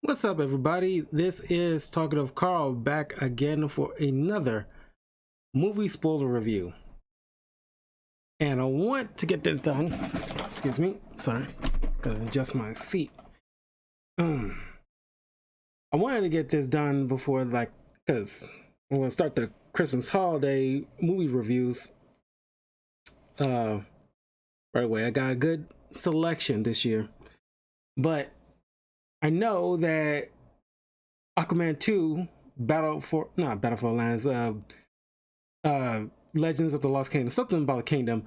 What's up, everybody? This is Talkative Carl back again for another movie spoiler review. And I want to get this done. Excuse me. Sorry. Gotta adjust my seat. I wanted to get this done before, because I'm gonna start the Christmas holiday movie reviews right away. I got a good selection this year. But I know that Aquaman 2 Legends of the Lost Kingdom, something about a kingdom,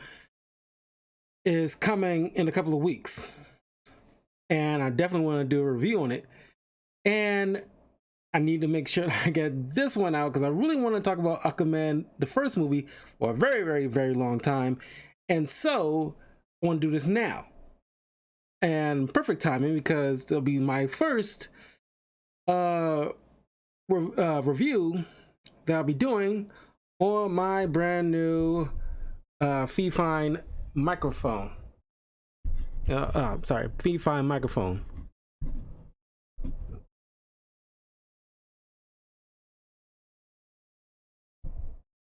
is coming in a couple of weeks. And I definitely want to do a review on it. And I need to make sure I get this one out because I really want to talk about Aquaman, the first movie, for a very, very, very long time. And so I want to do this now. And perfect timing because it'll be my first review that I'll be doing on my brand new Fee-Fine microphone. Fee-Fine microphone.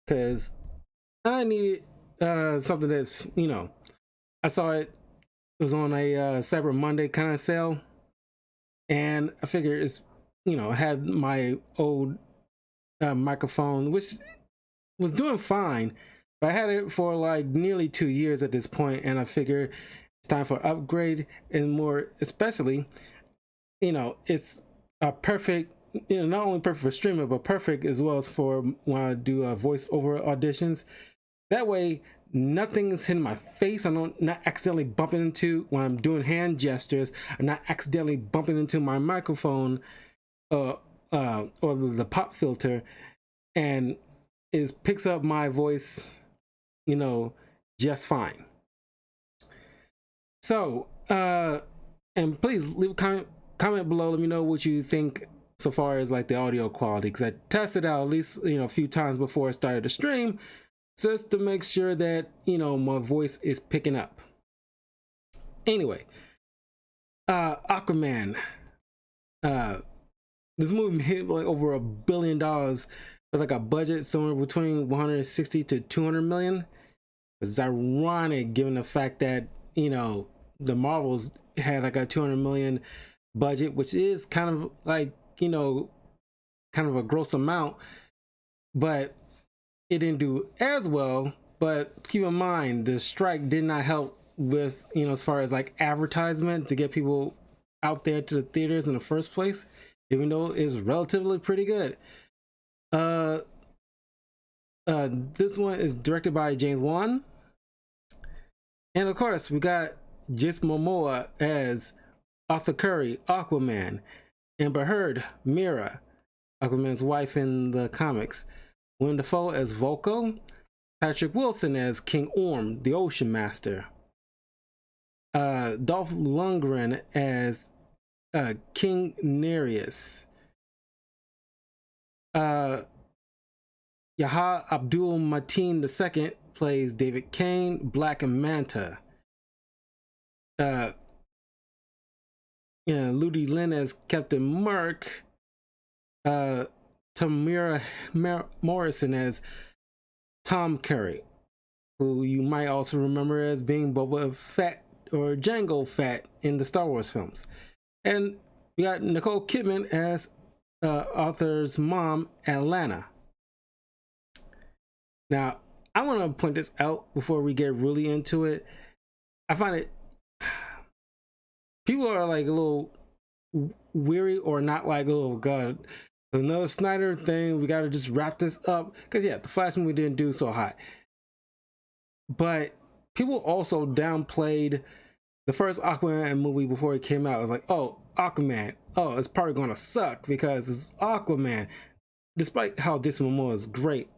Because I needed something that's, I saw it was on a Cyber Monday kind of sale, and I figured it's, I had my old microphone, which was doing fine, but I had it for like nearly 2 years at this point, and I figured it's time for an upgrade, and more especially, it's a perfect, not only perfect for streaming, but perfect as well as for when I do voiceover auditions. That way, nothing's hitting my face. I'm not accidentally bumping into, when I'm doing hand gestures, I'm not accidentally bumping into my microphone or the pop filter, and it picks up my voice, just fine. So, and please leave a comment below. Let me know what you think so far as like the audio quality, because I tested out at least, a few times before I started the stream, just to make sure that, my voice is picking up. Anyway, Aquaman. This movie hit like over $1 billion with like a budget somewhere between 160 to 200 million. It's ironic given the fact that, the Marvels had like a 200 million budget, which is kind of like, kind of a gross amount, but it didn't do as well. But keep in mind, the strike did not help with, as far as like advertisement to get people out there to the theaters in the first place, even though it's relatively pretty good. This one is directed by James Wan, and of course we got Jason Momoa as Arthur Curry, Aquaman, Amber Heard, Mira, Aquaman's wife in the comics, Willem Dafoe as Volko, Patrick Wilson as King Orm, the Ocean Master, Dolph Lundgren as King Nereus, Yahya Abdul Mateen II plays David Kane, Black Manta, Ludi Lin as Captain Mark, Tamira Morrison as Tom Curry, who you might also remember as being Boba Fett or Jango Fett in the Star Wars films. And we got Nicole Kidman as Arthur's mom, Atlanta. Now, I want to point this out before we get really into it. I find it, people are like a little weary or not, like, oh god, another Snyder thing, we got to just wrap this up, because yeah, the Flash movie didn't do so hot. But people also downplayed the first Aquaman movie before it came out. It was like, oh, Aquaman, oh, it's probably gonna suck because it's Aquaman, despite how Jason Momoa is great,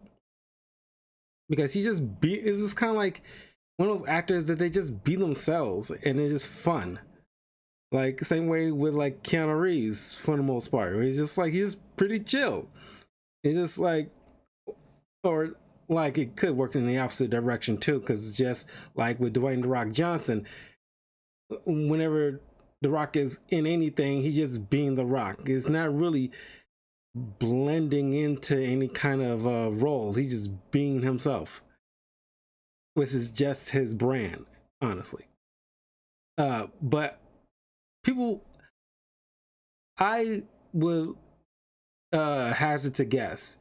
because he just is just kind of like one of those actors that they just be themselves and they're just fun. Like same way with like Keanu Reeves for the most part. He's just like, he's pretty chill. He's just like, or like it could work in the opposite direction too, because it's just like with Dwayne "The Rock" Johnson, whenever The Rock is in anything. He's just being The Rock. It's not really blending into any kind of role. He's just being himself, which is just his brand, honestly. But people, I would hazard to guess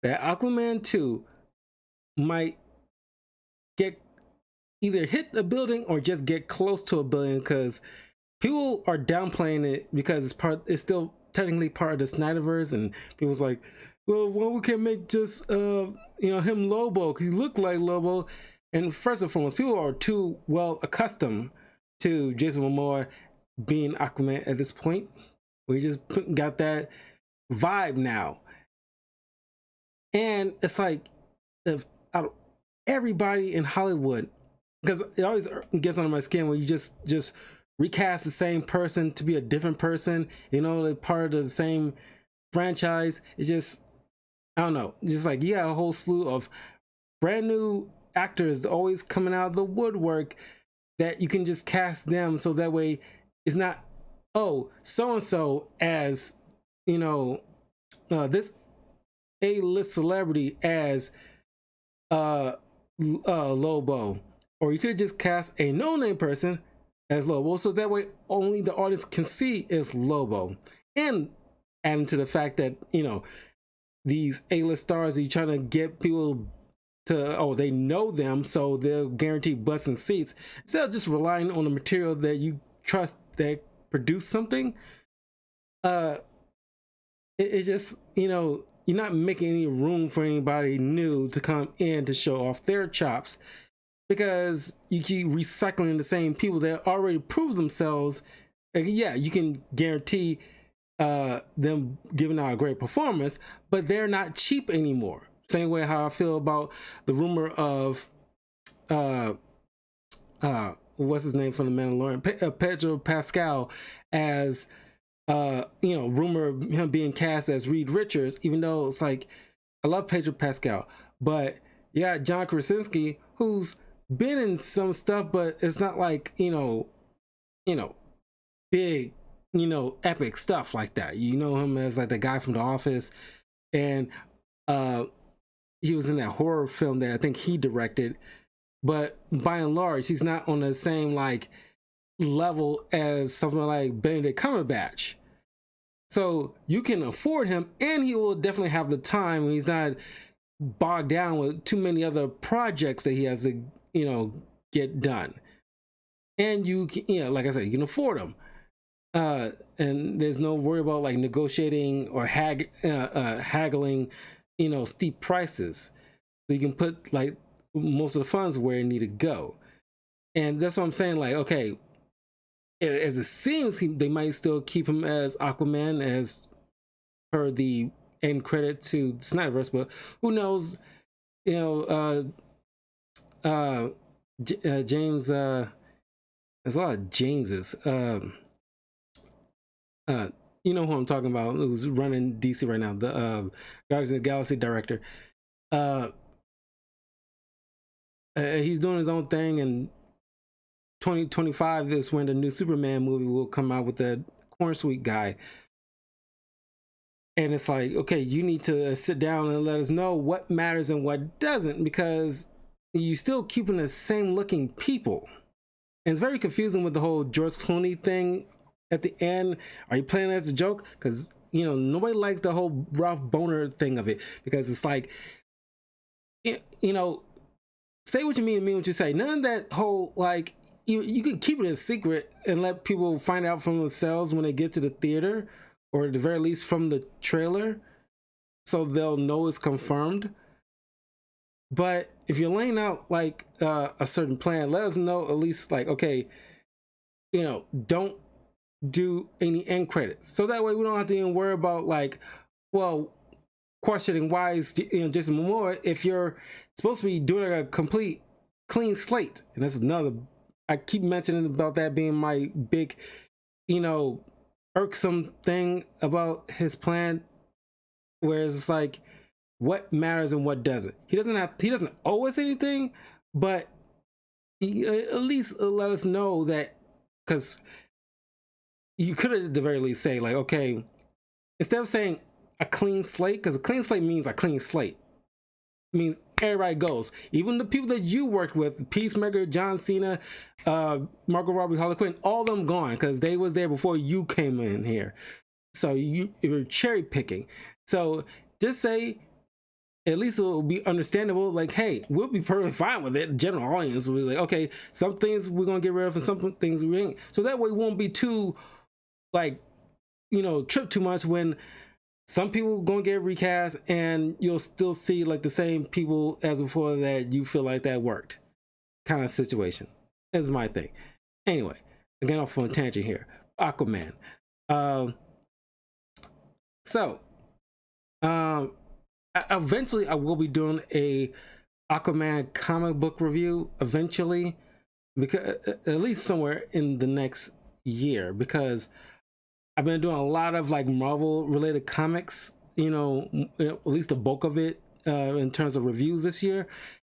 that Aquaman 2 might get either hit a building or just get close to a building, because people are downplaying it because it's still technically part of the Snyderverse, and people's like, well, we can't make just him Lobo because he looked like Lobo. And first and foremost, people are too well accustomed to Jason Momoa being Aquaman at this point. We just got that vibe now, and it's like, if out of everybody in Hollywood, because it always gets under my skin when you just recast the same person to be a different person, like part of the same franchise. It's just, I don't know, just like you got a whole slew of brand new actors always coming out of the woodwork that you can just cast them, so that way it's not, oh, so and so as this A-list celebrity as Lobo, or you could just cast a no-name person as Lobo, so that way only the audience can see is Lobo. And adding to the fact that these A-list stars, you're trying to get people to, oh, they know them, so they'll guarantee butts and seats, instead of just relying on the material that you trust that produce something. It's just, you're not making any room for anybody new to come in to show off their chops, because you keep recycling the same people that already proved themselves. Like, yeah, you can guarantee them giving out a great performance, but they're not cheap anymore. Same way how I feel about the rumor of what's his name from The Mandalorian, Pedro Pascal, as rumor of him being cast as Reed Richards, even though it's like, I love Pedro Pascal, but you got John Krasinski, who's been in some stuff, but it's not like big epic stuff like that. You know him as like the guy from The Office, and he was in that horror film that I think he directed, but by and large he's not on the same like level as something like Benedict Cumberbatch. So you can afford him, and he will definitely have the time when he's not bogged down with too many other projects that he has to get done. And you can, like I said, you can afford him, and there's no worry about like negotiating or haggling steep prices. So you can put like most of the funds where it need to go. And that's what I'm saying, like, okay, as it seems, they might still keep him as Aquaman as per the end credit to Snyderverse, but who knows? James, there's a lot of Jameses. You know who I'm talking about, who's running DC right now, the Guardians of the Galaxy director. He's doing his own thing, and 2025 is when the new Superman movie will come out with the Corn Sweet guy. And it's like, okay, you need to sit down and let us know what matters and what doesn't, because you still keeping the same looking people. And it's very confusing with the whole George Clooney thing at the end. Are you playing as a joke? Because nobody likes the whole Ralph Boner thing of it, because it's like, say what you mean what you say. None of that whole like, you can keep it a secret and let people find out from themselves when they get to the theater, or at the very least from the trailer, so they'll know it's confirmed. But if you're laying out like a certain plan, let us know at least, like, okay, don't do any end credits, so that way we don't have to even worry about like, well, questioning why is Jason Momoa if you're supposed to be doing a complete clean slate. And that's another, I keep mentioning about that being my big irksome thing about his plan, whereas it's like, what matters and what doesn't. He doesn't owe us anything, but he at least let us know that, because you could at the very least say like, okay, instead of saying a clean slate, because a clean slate means a clean slate. It means everybody goes. Even the people that you worked with, Peacemaker, John Cena, Margot Robbie, Harley Quinn, all of them gone because they was there before you came in here. So you're cherry picking. So just say, at least it will be understandable. Like, hey, we'll be perfectly fine with it. The general audience will be like, okay, some things we're gonna get rid of and some things we ain't. So that way we won't be too like, trip too much when some people gonna get recast and you'll still see like the same people as before that you feel like that worked kind of situation. Is my thing. Anyway, again, off on a tangent here. Aquaman. Um, so, eventually I will be doing a Aquaman comic book review eventually, because at least somewhere in the next year, because I've been doing a lot of like Marvel related comics, at least the bulk of it in terms of reviews this year.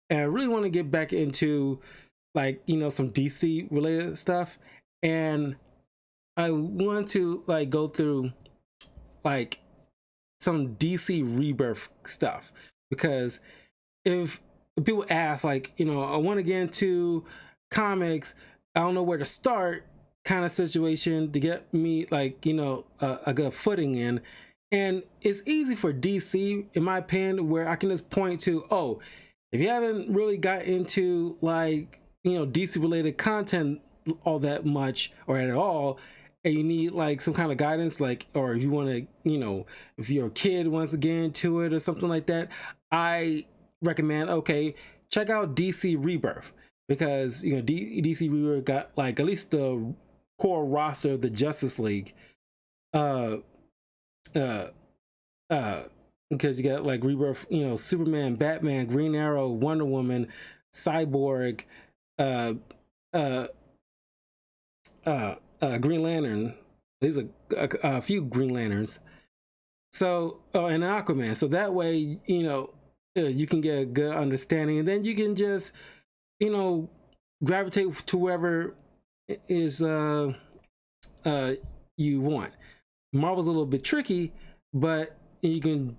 And I really want to get back into like, some DC related stuff. And I want to like go through like some DC Rebirth stuff, because if people ask like, I want to get into comics, I don't know where to start kind of situation to get me like, a good footing in. And it's easy for DC, in my opinion, where I can just point to, oh, if you haven't really got into like, DC related content all that much or at all, and you need like some kind of guidance, like, or if you want to, if your kid wants to get into it or something like that, I recommend, okay, check out DC Rebirth, because DC Rebirth got like at least the core roster of the Justice League, uh uh because you got like Rebirth, Superman, Batman, Green Arrow, Wonder Woman, Cyborg, uh uh Green Lantern. These are a few Green Lanterns. So, and Aquaman. So that way, you can get a good understanding, and then you can just, gravitate to whoever is you want. Marvel's a little bit tricky, but you can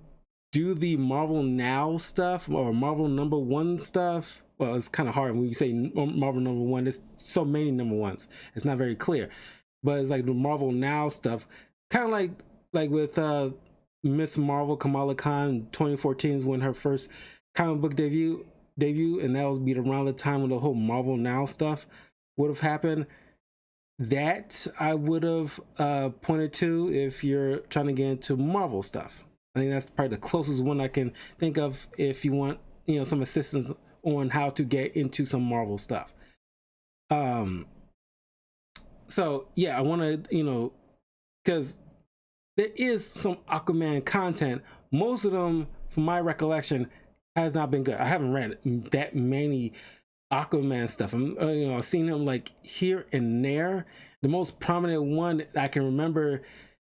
do the Marvel Now stuff or Marvel number one stuff. Well, it's kind of hard when you say Marvel number one. There's so many number ones. It's not very clear, but it's like the Marvel Now stuff, kind of like with Miss Marvel Kamala Khan. 2014 is when her first comic book debut, and that was be around the time when the whole Marvel Now stuff would have happened. That I would have pointed to if you're trying to get into Marvel stuff. I think that's probably the closest one I can think of if you want, some assistance on how to get into some Marvel stuff. So yeah, I want to, because there is some Aquaman content. Most of them, from my recollection, has not been good. I haven't read that many Aquaman stuff. I've seen him like here and there. The most prominent one I can remember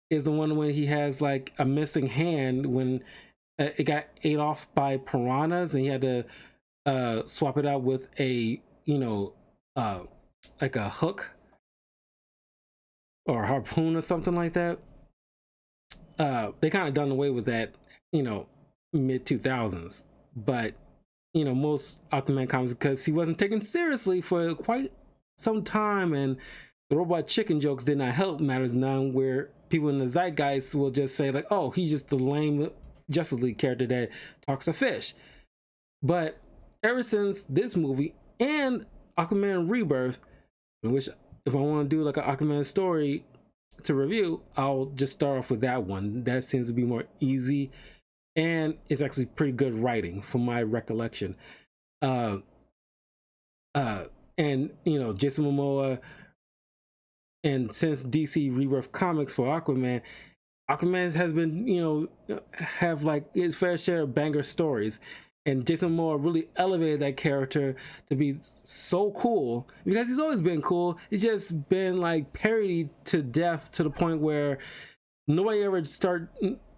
is the one when he has like a missing hand when it got ate off by piranhas, and he had to swap it out with a like a hook or a harpoon or something like that. They kind of done away with that, mid 2000s. But most Aquaman comics, because he wasn't taken seriously for quite some time, and the robot chicken jokes did not help matters none, where people in the zeitgeist will just say like, oh, he's just the lame Justice League character that talks to fish. But ever since this movie and Aquaman Rebirth, which if I want to do like an Aquaman story to review, I'll just start off with that one. That seems to be more easy, and it's actually pretty good writing from my recollection. And Jason Momoa, and since DC Rebirth Comics for Aquaman has been, have like his fair share of banger stories, and Jason Momoa really elevated that character to be so cool, because he's always been cool. He's just been like parodied to death, to the point where nobody ever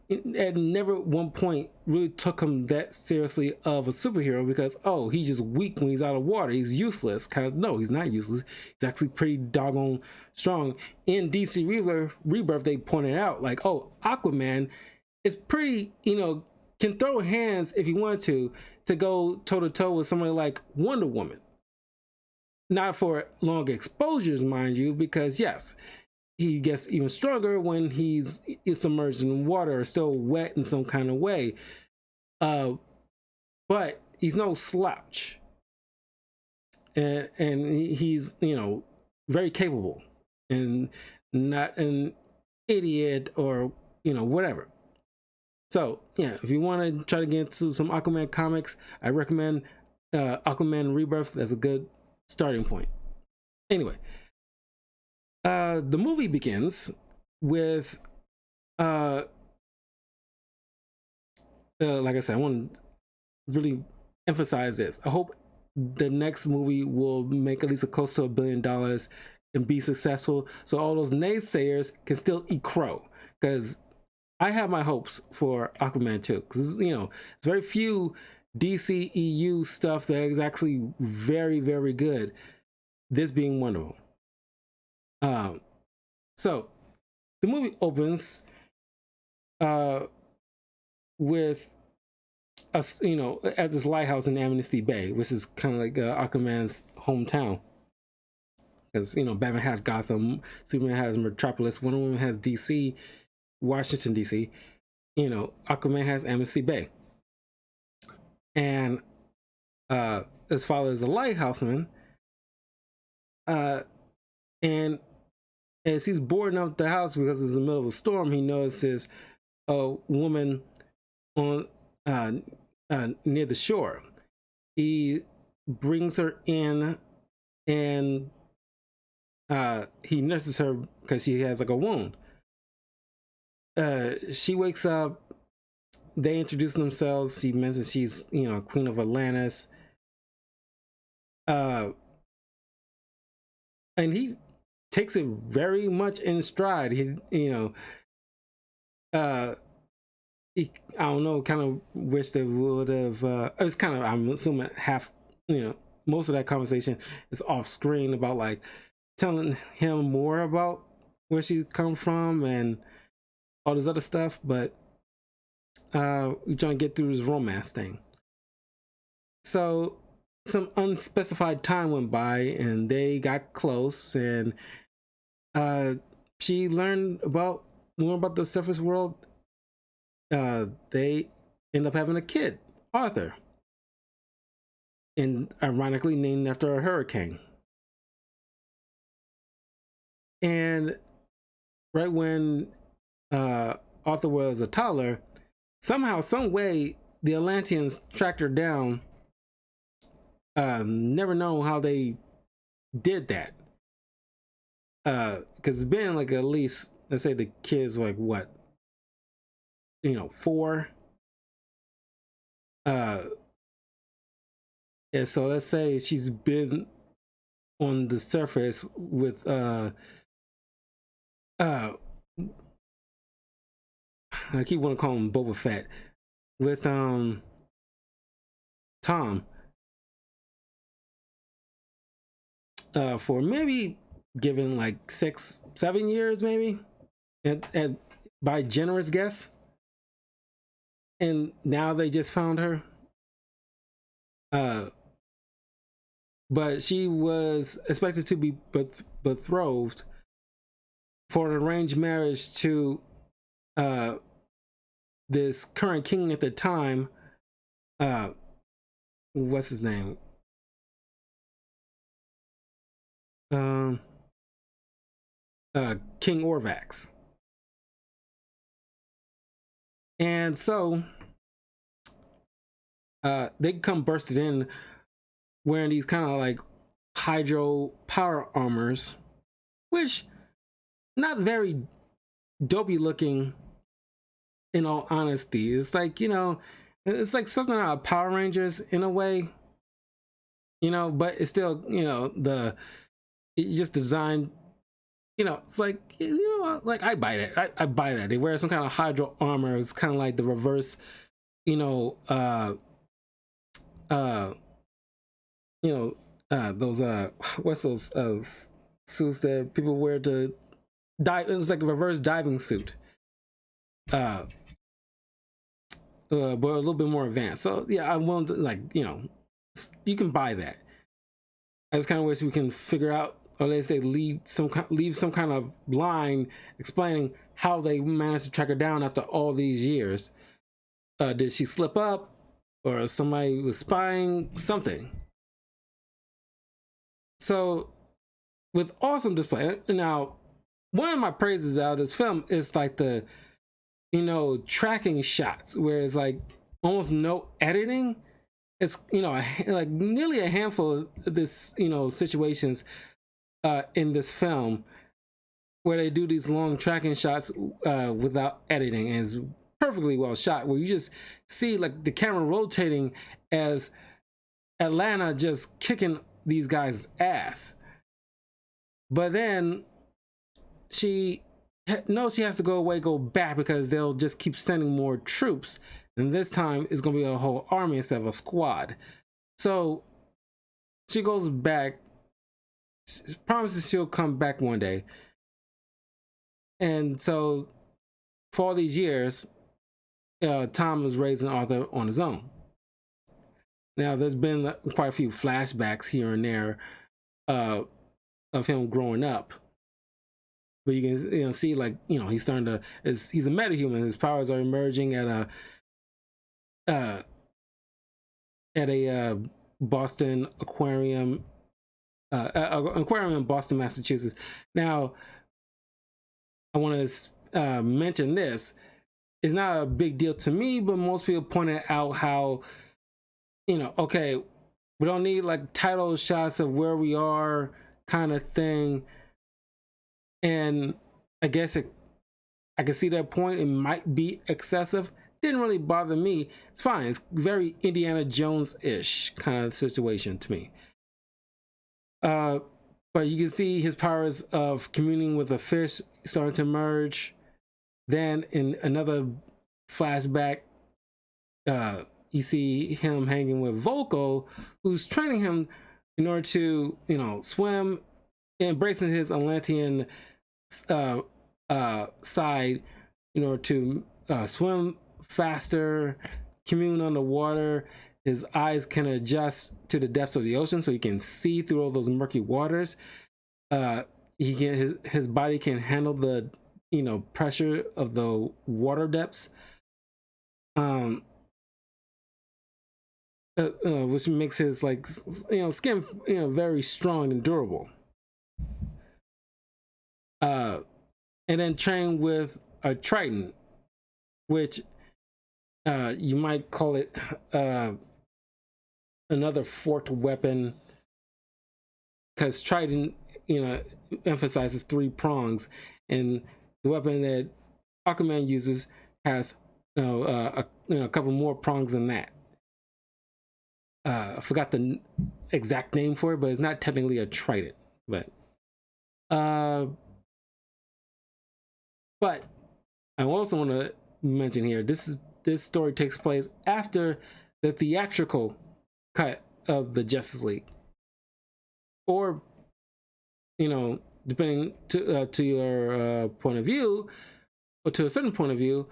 at never at one point really took him that seriously of a superhero, because oh, he's just weak when he's out of water, he's useless. Kind of, no, he's not useless. He's actually pretty doggone strong. In DC Rebirth, they pointed out like, oh, Aquaman is pretty, can throw hands if he wanted to go toe to toe with somebody like Wonder Woman. Not for long exposures, mind you, because yes, he gets even stronger when he's submerged in water or still wet in some kind of way. But he's no slouch. And he's, very capable and not an idiot or, whatever. So, yeah, if you want to try to get into some Aquaman comics, I recommend Aquaman Rebirth. That's a good starting point. Anyway, the movie begins with, like I said, I want to really emphasize this. I hope the next movie will make at least close to $1 billion and be successful, so all those naysayers can still eat crow. Because I have my hopes for Aquaman 2, because it's very few DCEU stuff that is actually very, very good. This being one of them. So the movie opens with us, at this lighthouse in Amnesty Bay, which is kind of like Aquaman's hometown. Because Batman has Gotham, Superman has Metropolis, Wonder Woman has DC, Washington DC. Aquaman has Amnesty Bay. And his father is a lighthouseman. And as he's boarding up the house because it's in the middle of a storm, he notices a woman on near the shore. He brings her in, and he nurses her because she has like a wound. She wakes up. They introduce themselves. She mentions she's Queen of Atlantis. And he takes it very much in stride. I don't know, kind of wish they would have. It's kind of, I'm assuming half, most of that conversation is off screen about like telling him more about where she come from and all this other stuff. But we're trying to get through this romance thing. So some unspecified time went by and they got close, and she learned more about the surface world. They end up having a kid, Arthur, and ironically named after a hurricane. And right when Arthur was a toddler, somehow, some way, the Atlanteans tracked her down. Never know how they did that. Because it's been like at least, let's say the kid's like what, 4. Yeah, so let's say she's been on the surface with I keep want to call him Boba Fett, with Tom, for maybe given like 6-7 years, maybe, and by generous guess. And now they just found her. But she was expected to be betrothed for an arranged marriage to this current king at the time. What's his name? King Orvax. And so they come bursted in wearing these kind of like hydro power armors, which not very dopey looking, in all honesty. It's like, it's like something out of Power Rangers in a way, but it's still, it's just designed it's like, like I buy that. I buy that. They wear some kind of hydro armor. It's kind of like the reverse, you know, uh, uh, you those what's those suits that people wear to dive? It's like a reverse diving suit, uh, but a little bit more advanced. So yeah, I'm willing to, like, you can buy that. I just kind of wish we can figure out, or they say leave some kind of line explaining how they managed to track her down after all these years. Did she slip up, or somebody was spying? Something. So, with awesome display. Now, one of my praises out of this film is like the tracking shots, where it's like almost no editing. It's like nearly a handful of this situations in this film where they do these long tracking shots without editing, and it's perfectly well shot, where you just see like the camera rotating as Atlanta just kicking these guys' ass. But then she knows she has to go back, because they'll just keep sending more troops, and this time it's gonna be a whole army instead of a squad. So she goes back, promises she'll come back one day. And so for all these years, Tom was raising Arthur on his own. Now there's been quite a few flashbacks here and there of him growing up, but you can see, like, he's starting to, he's a metahuman. His powers are emerging at a Boston aquarium, aquarium in Boston, Massachusetts. Now I want to mention this. It's not a big deal to me, but most people pointed out how, okay, we don't need like title shots of where we are kind of thing. And I guess I can see that point. It might be excessive. Didn't really bother me. It's fine. It's very Indiana Jones-ish kind of situation to me. But you can see his powers of communing with a fish starting to emerge. Then in another flashback, you see him hanging with Volko, who's training him in order to, swim, embracing his Atlantean side in order to swim faster, commune underwater. His eyes can adjust to the depths of the ocean, so he can see through all those murky waters. His body can handle the pressure of the water depths, which makes his skin very strong and durable. And then train with a Triton, which you might call it another forked weapon, because Triton emphasizes 3 prongs, and the weapon that Aquaman uses has a couple more prongs than that. I forgot the exact name for it, but it's not technically a trident. But I also want to mention here, this story takes place after the theatrical cut of the Justice League, or depending to your point of view, or to a certain point of view,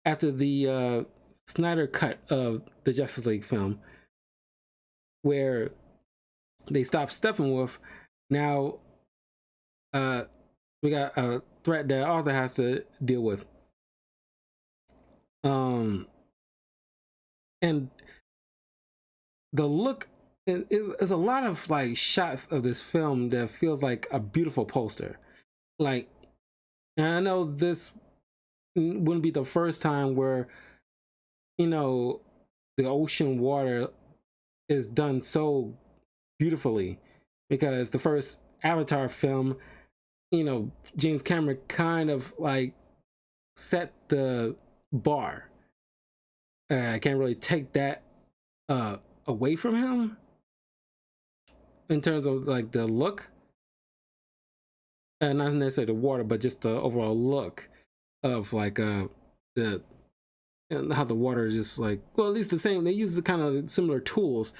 after the Snyder cut of the Justice League film, where they stopped Steppenwolf. Now we got a threat that Arthur has to deal with. And the look is a lot of like shots of this film that feels like a beautiful poster. Like, and I know this wouldn't be the first time where the ocean water is done so beautifully, because the first Avatar film, James Cameron kind of like set the bar. I can't really take that away from him in terms of like the look. not necessarily the water, but just the overall look of like the and how the water is just like, well, at least the same. They use the kind of similar tools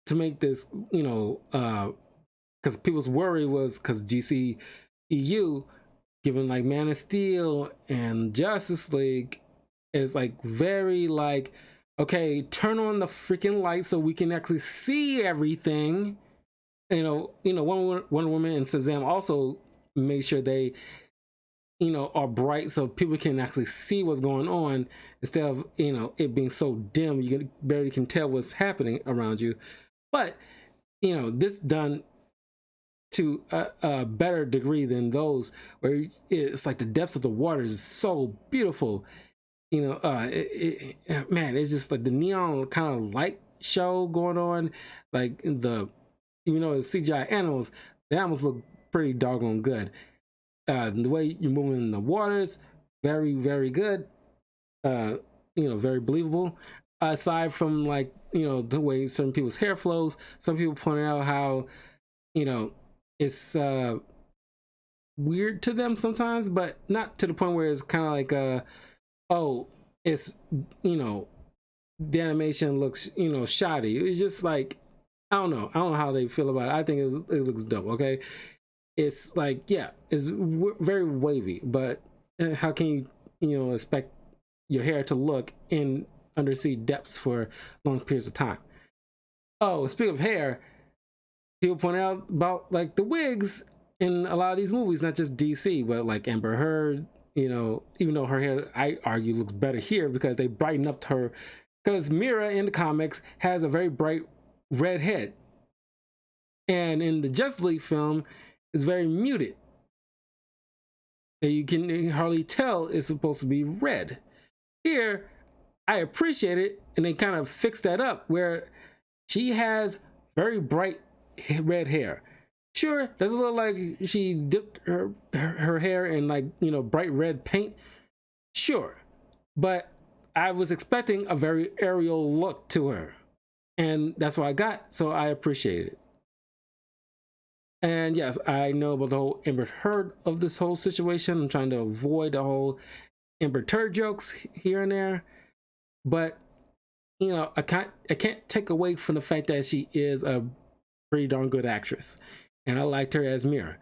to make this, because people's worry was because GCEU, given like Man of Steel and Justice League, is like very like, okay, turn on the freaking light so we can actually see everything. Wonder Woman and Shazam also make sure they, are bright so people can actually see what's going on instead of, it being so dim you barely can tell what's happening around you. But, this done to a better degree than those where it's like the depths of the water is so beautiful. Man, it's just like the neon kind of light show going on, like even though it's CGI animals, the animals look pretty doggone good. The way you're moving in the waters, very, very good. Very believable. Aside from like, the way certain people's hair flows, some people pointed out how, it's weird to them sometimes, but not to the point where it's kind of like oh, it's, the animation looks, shoddy. It's just like, I don't know how they feel about it. I think it looks dope. Okay, it's like, yeah, it's very wavy, but how can you expect your hair to look in undersea depths for long periods of time? Oh, speaking of hair, people point out about like the wigs in a lot of these movies, not just DC, but like Amber Heard, even though her hair, I argue, looks better here because they brighten up her, because Mira in the comics has a very bright red head, and in the Justice League film it's very muted, and you can hardly tell it's supposed to be red. Here I appreciate it, and they kind of fixed that up where she has very bright red hair. Sure, does it look like she dipped her hair in like, bright red paint? Sure, but I was expecting a very Ariel look to her, and that's what I got, so I appreciate it. And yes, I know about the whole Amber Heard of this whole situation. I'm trying to avoid the whole Amber Heard jokes here and there, but I can't take away from the fact that she is a pretty darn good actress, and I liked her as Mira.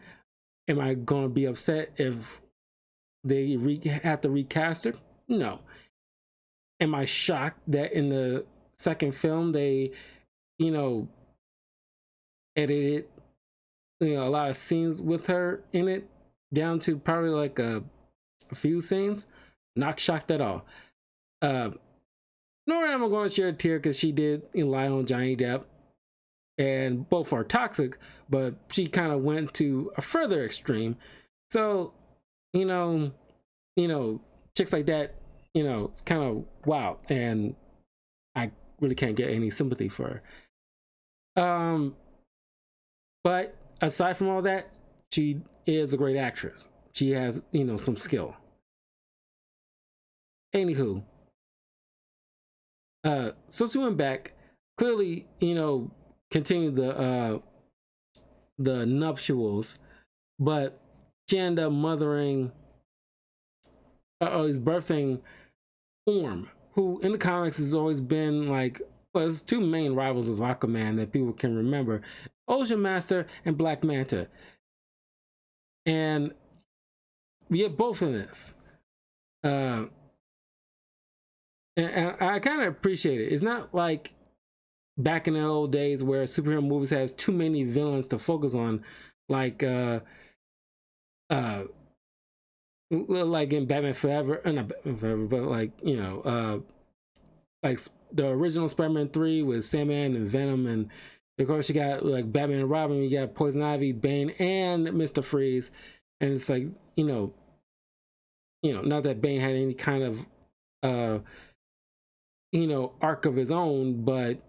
Am I going to be upset if they have to recast her? No. Am I shocked that in the second film they, edited, a lot of scenes with her in it down to probably like a few scenes? Not shocked at all. Nor am I going to share a tear because she did lie on Johnny Depp, and both are toxic, but she kind of went to a further extreme. So, you know, chicks like that, it's kind of wow, and I really can't get any sympathy for her. But aside from all that, she is a great actress. She has, some skill. Anywho, so she went back, clearly, continued the nuptials, but she ended up mothering, is birthing Orm, who in the comics has always been like, well, there's two main rivals of Aquaman that people can remember: Ocean Master and Black Manta. And we get both in this. And I kind of appreciate it. It's not like back in the old days where superhero movies has too many villains to focus on, like like in Batman Forever, not Batman Forever, but like like the original Spider-Man 3 with Sandman and Venom, and of course you got like Batman and Robin, you got Poison Ivy, Bane, and Mr. Freeze, and it's like not that Bane had any kind of arc of his own, but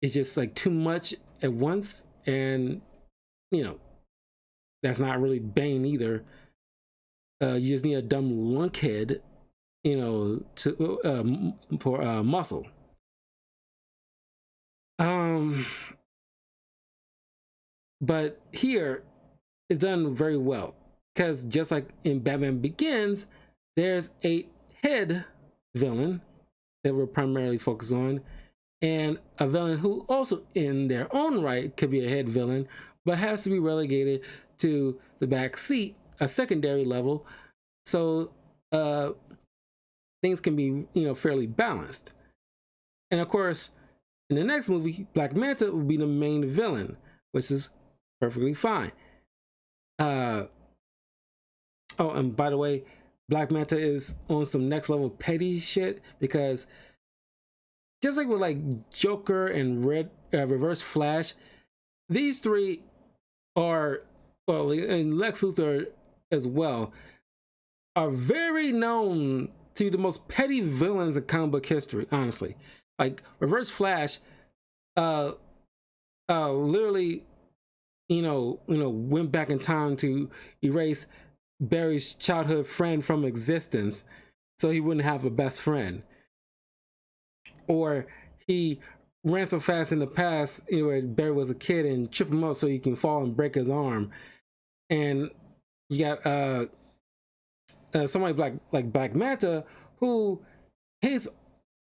it's just like too much at once, and that's not really Bane either. You just need a dumb lunkhead, to for muscle. But here it's done very well because just like in Batman Begins, there's a head villain that we're primarily focused on, and a villain who also in their own right could be a head villain, but has to be relegated to the back seat, a secondary level, so things can be, fairly balanced. And of course, in the next movie, Black Manta will be the main villain, which is perfectly fine. Oh, and by the way, Black Manta is on some next level petty shit, because just like with like Joker and Reverse Flash, these three are, well, and Lex Luthor as well, are very known to be the most petty villains in comic book history, honestly. Like Reverse Flash, literally, went back in time to erase Barry's childhood friend from existence so he wouldn't have a best friend. Or he ran so fast in the past, where Barry was a kid, and trip him up so he can fall and break his arm. And you got somebody like Black Manta, who hates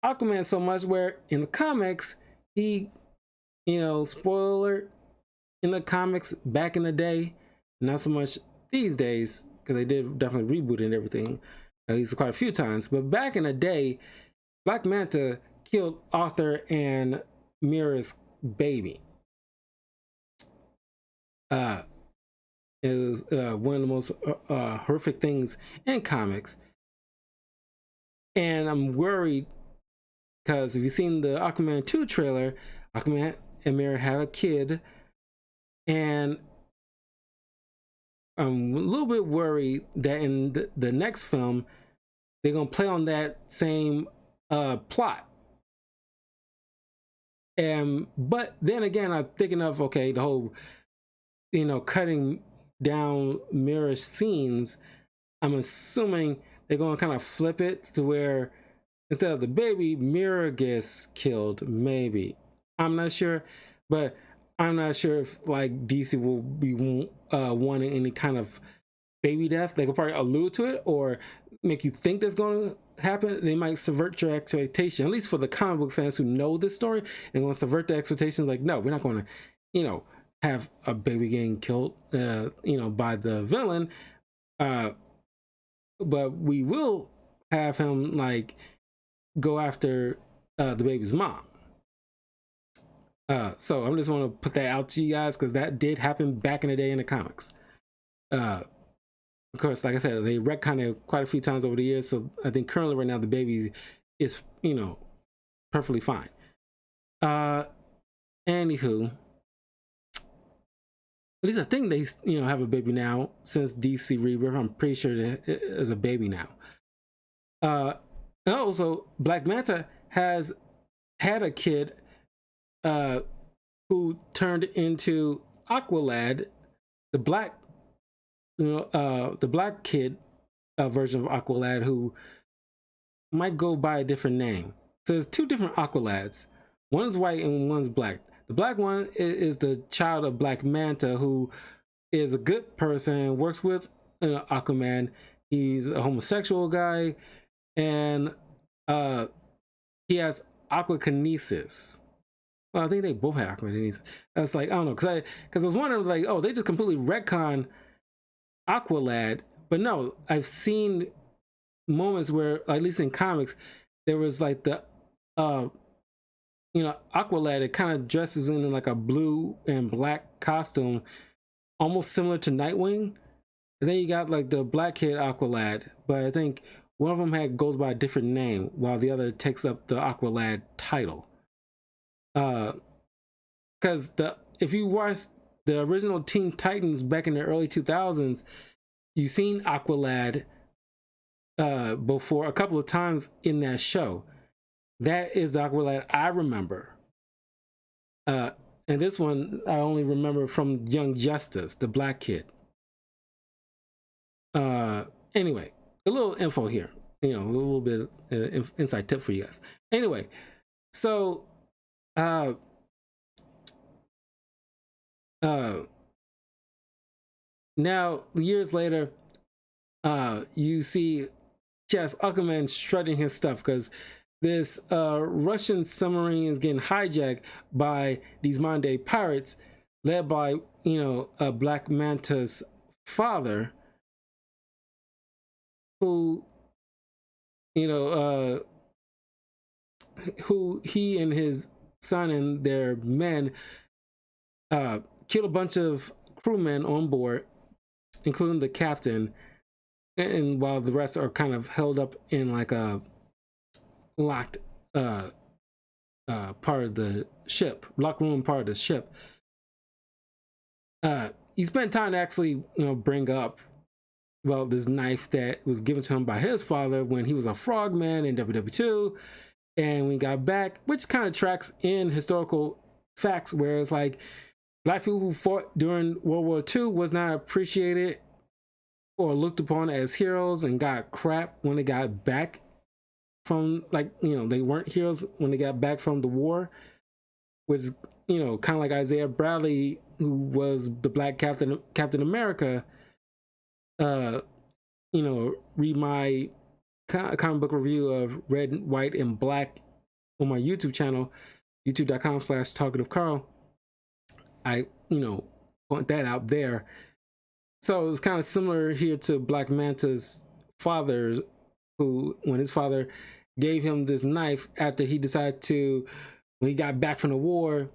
Aquaman so much, where in the comics, he, spoiler, in the comics back in the day, not so much these days, because they did definitely reboot and everything, at least quite a few times. But back in the day, Black Manta killed Arthur and Mira's baby. It was one of the most horrific things in comics. And I'm worried because if you've seen the Aquaman 2 trailer, Aquaman and Mira have a kid. And I'm a little bit worried that in the next film, they're going to play on that same plot. But then again, I'm thinking of, okay, the whole, cutting down Mira's scenes. I'm assuming they're going to kind of flip it to where instead of the baby, Mira gets killed. Maybe. I'm not sure. But I'm not sure if like DC will be wanting any kind of baby death. They could probably allude to it or make you think that's going to happen. They might subvert your expectation, at least for the comic book fans who know this story and want to subvert the expectations. Like, no, we're not going to, have a baby getting killed, by the villain. But we will have him like go after the baby's mom. So I'm just want to put that out to you guys because that did happen back in the day in the comics. Of course, like I said, they retconned it quite a few times over the years. So I think currently right now the baby is, perfectly fine. Anywho, at least I think they, have a baby now since DC Rebirth. I'm pretty sure that it is a baby now. And also, Black Manta has had a kid who turned into Aqualad, the black, the black kid version of Aqualad, who might go by a different name. So there's two different Aqualads. One's white and one's black. The black one is the child of Black Manta, who is a good person, works with Aquaman. He's a homosexual guy, and he has aquakinesis. Well, I think they both have aquakinesis. That's like, I don't know, because I was wondering, like, oh, they just completely retcon Aqualad, but no, I've seen moments where, at least in comics, there was like the Aqualad, it kind of dresses in like a blue and black costume, almost similar to Nightwing. And then you got like the black kid Aqualad, but I think one of them goes by a different name, while the other takes up the Aqualad title. Because if you watch the original Teen Titans back in the early 2000s, you've seen Aqualad before a couple of times in that show. That is the Aqualad I remember. And this one I only remember from Young Justice, the black kid. Anyway, a little info here. A little bit of inside tip for you guys. Anyway, so Now, years later, you see just Aquaman strutting his stuff because this Russian submarine is getting hijacked by these modern day pirates, led by Black Manta's father, who you know who he and his son and their men killed a bunch of crewmen on board, including the captain, and while the rest are kind of held up in like a locked part of the ship, locked room part of the ship. He spent time to actually bring up this knife that was given to him by his father when he was a frogman in WW2, and when he got back, which kind of tracks in historical facts, where it's like black people who fought during World War II was not appreciated or looked upon as heroes and got crap when they got back from, they weren't heroes when they got back from the war. Was kind of like Isaiah Bradley, who was the black Captain America. Read my comic book review of Red, White, and Black on my YouTube channel, youtube.com/talkativecarl. I point that out there. So it's kind of similar here to Black Manta's father, who, when his father gave him this knife after he decided to, when he got back from the war,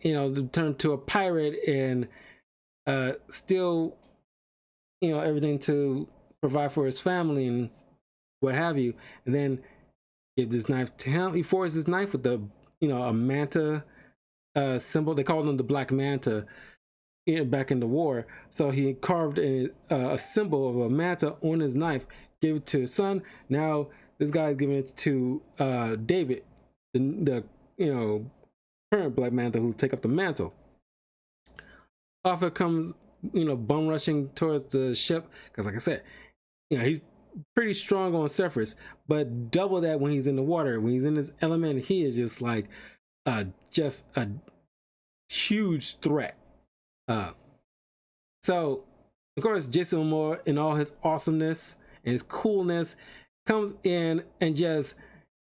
to turn to a pirate and steal, everything to provide for his family and what have you, and then give this knife to him. He forged his knife with the, a manta symbol. They called him the Black Manta back in the war. So he carved a symbol of a manta on his knife, gave it to his son. Now this guy's giving it to David, the current Black Manta, who take up the mantle. Arthur comes, bum rushing towards the ship because, like I said, he's pretty strong on surface, but double that when he's in the water. When he's in his element, he is just like just a huge threat. So of course, Jason Momoa, in all his awesomeness and his coolness, comes in and just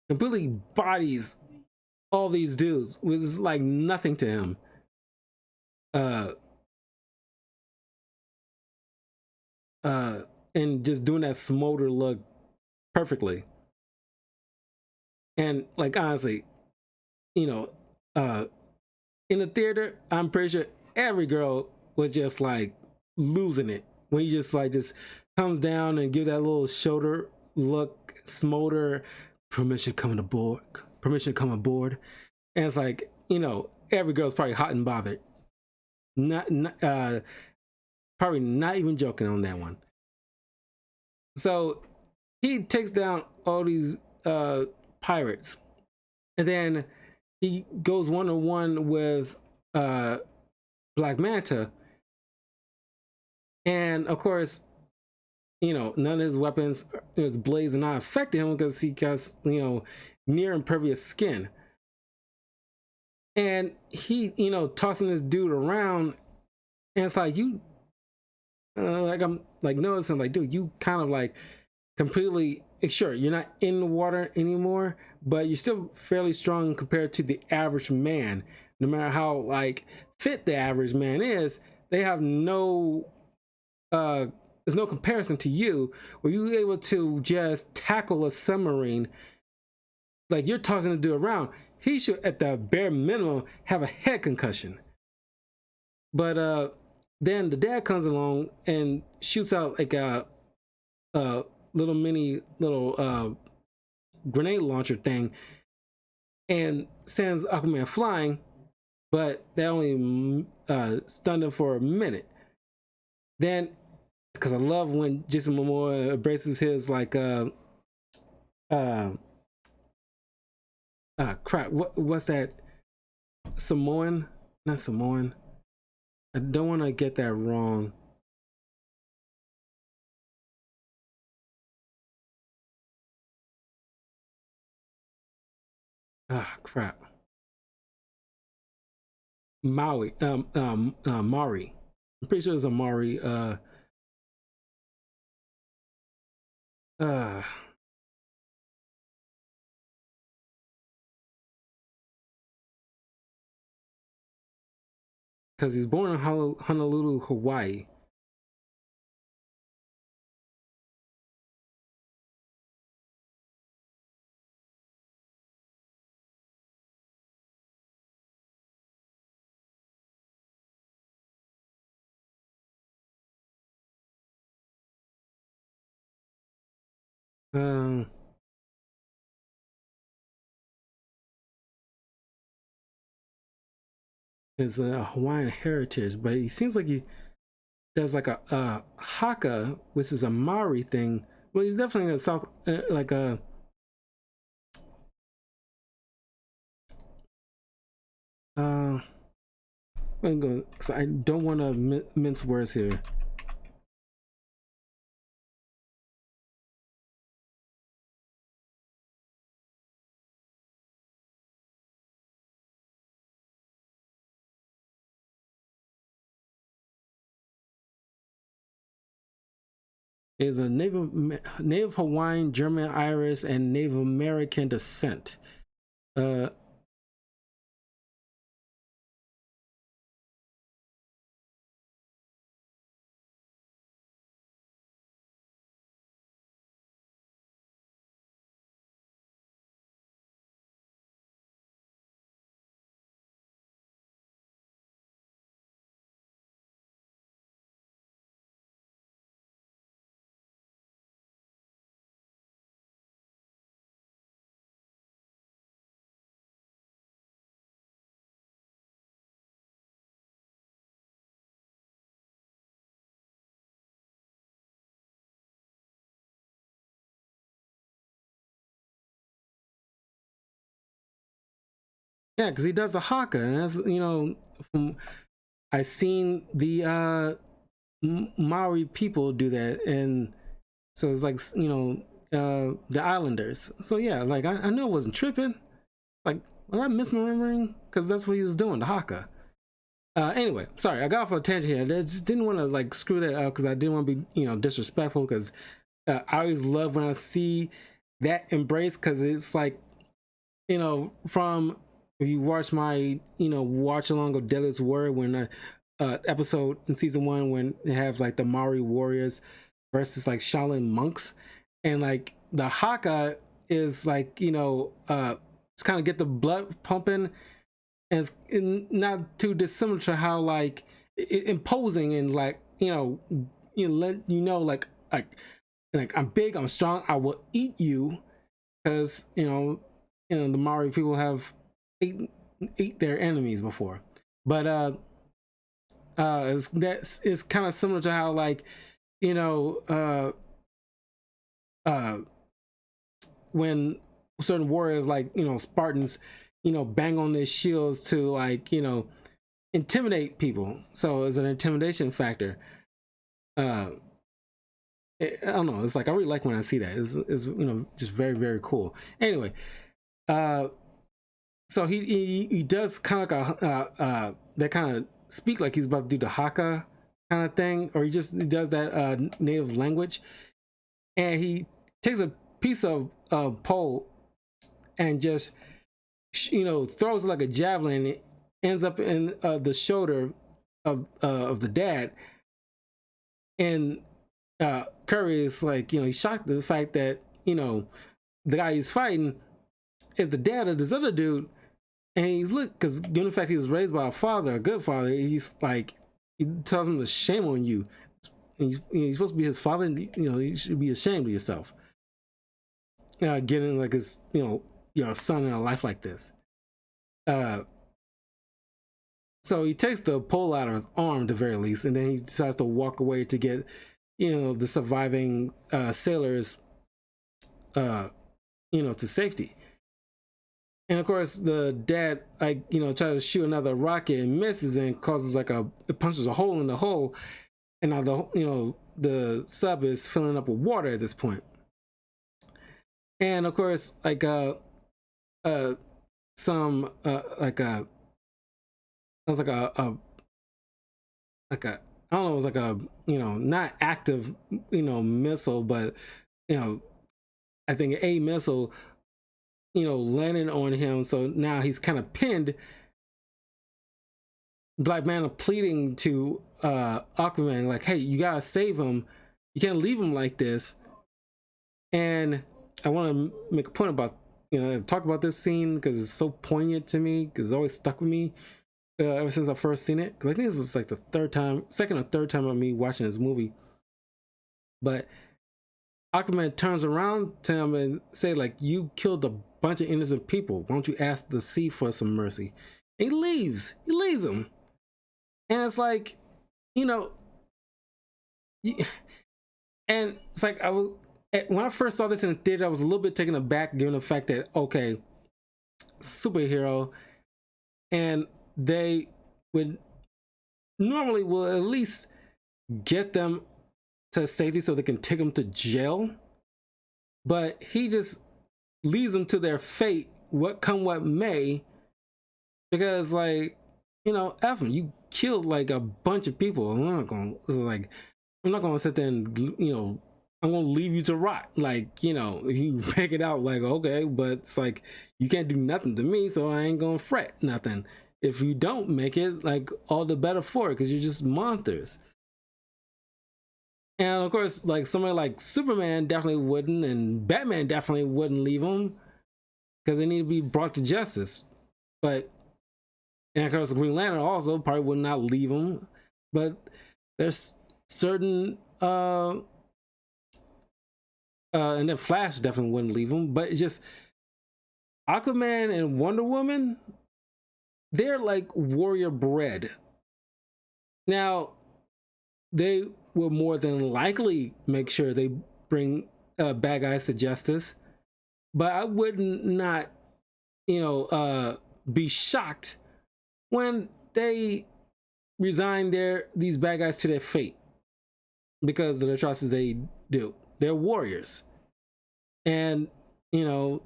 completely bodies all these dudes, which is like nothing to him. And just doing that smolder look perfectly. And like, honestly, in the theater, I'm pretty sure every girl was just like losing it when he just comes down and gives that little shoulder look, smolder, permission coming aboard, permission come aboard. And it's like, every girl's probably hot and bothered. Probably not even joking on that one. So he takes down all these pirates, and then he goes one-on-one with Black Manta, and of course, none of his weapons, his blades, are not affecting him because he has near impervious skin. And he tossing this dude around, and it's like, you like, I'm like noticing, like, dude, you kind of like completely, sure, you're not in the water anymore, but you're still fairly strong compared to the average man. No matter how like fit the average man is, they have no there's no comparison to you, where you're able to just tackle a submarine. Like, you're tossing the dude around, he should at the bare minimum have a head concussion. But then the dad comes along and shoots out like a little mini grenade launcher thing and sends Aquaman flying, but they only stunned him for a minute. Then, because I love when Jason Momoa embraces his like crap, what's that, Samoan, not Samoan, I don't want to get that wrong. Crap. Maui, Mari. I'm pretty sure it's a Maori. Uh, because he's born in Honolulu, Hawaii. Um, is a Hawaiian heritage, but he seems like he does like a haka, which is a Maori thing. Well, he's definitely a South, like a. Uh, I'm going because I don't want to mince words here. Is a Native Hawaiian, German, Irish, and Native American descent. Uh, yeah, because he does a haka, and that's from I seen the Maori people do that, and so it's like the Islanders. So yeah, like I knew I wasn't tripping. Like, was I misremembering? Because that's what he was doing, the haka. Anyway, sorry, I got off on a tangent here. I just didn't want to like screw that up because I didn't want to be disrespectful. Because I always love when I see that embrace because it's like from if you watch my watch along of Deadliest Word when episode in season 1 when they have like the Maori warriors versus like Shaolin monks, and like the haka is like it's kind of get the blood pumping, and it's not too dissimilar to how like imposing and like let like I'm big, I'm strong, I will eat you, because the Maori people have eat their enemies before. But it's kind of similar to how like you know uh when certain warriors like Spartans bang on their shields to like intimidate people, so it's an intimidation factor. uh I don't know, it's like I really like when I see that. It's just very very cool. Anyway, uh so he does kind of like a that kind of speak like he's about to do the haka kind of thing, or he does that native language, and he takes a piece of pole and just throws it like a javelin. It ends up in the shoulder of the dad, and Curry is like he's shocked at the fact that the guy he's fighting is the dad of this other dude. And he's look, because given the fact he was raised by a father, a good father, he's like, he tells him to shame on you. And he's supposed to be his father, and you should be ashamed of yourself. Getting like his, your son in a life like this. Uh, so he takes the pole out of his arm at the very least, and then he decides to walk away to get, the surviving sailors, to safety. And of course, the dad, like, tries to shoot another rocket and misses and causes like it punches a hole in the hull. And now the sub is filling up with water at this point. And of course, like, some, like, it was like a I don't know, it was like a, not active, missile, but you know, I think a missile, landing on him. So now he's kind of pinned. Black Manta pleading to Aquaman, like, hey, you gotta save him. You can't leave him like this. And I want to make a point about, talk about this scene because it's so poignant to me, because it's always stuck with me ever since I first seen it. Because I think this is like the second or third time of me watching this movie. But Aquaman turns around to him and say, like, you killed a bunch of innocent people. Why don't you ask the sea for some mercy? And he leaves. He leaves him. And it's like, and it's like when I first saw this in the theater, I was a little bit taken aback given the fact that, okay, superhero, and they would normally will at least get them to safety so they can take them to jail. But he just leaves them to their fate, what may, because, like, F them, you killed like a bunch of people. I'm not gonna sit there and, I'm gonna leave you to rot. Like, if you make it out, like, okay, but it's like, you can't do nothing to me, so I ain't gonna fret nothing. If you don't make it, like, all the better for it, because you're just monsters. And of course, like, somebody like Superman definitely wouldn't, and Batman definitely wouldn't leave them, because they need to be brought to justice. But, and of course, Green Lantern also probably would not leave them. But there's certain and then Flash definitely wouldn't leave him. But it's just Aquaman and Wonder Woman, they're like warrior bred. Now, they will more than likely make sure they bring bad guys to justice. But I would not, be shocked when they resign these bad guys to their fate because of the atrocities they do. They're warriors, and when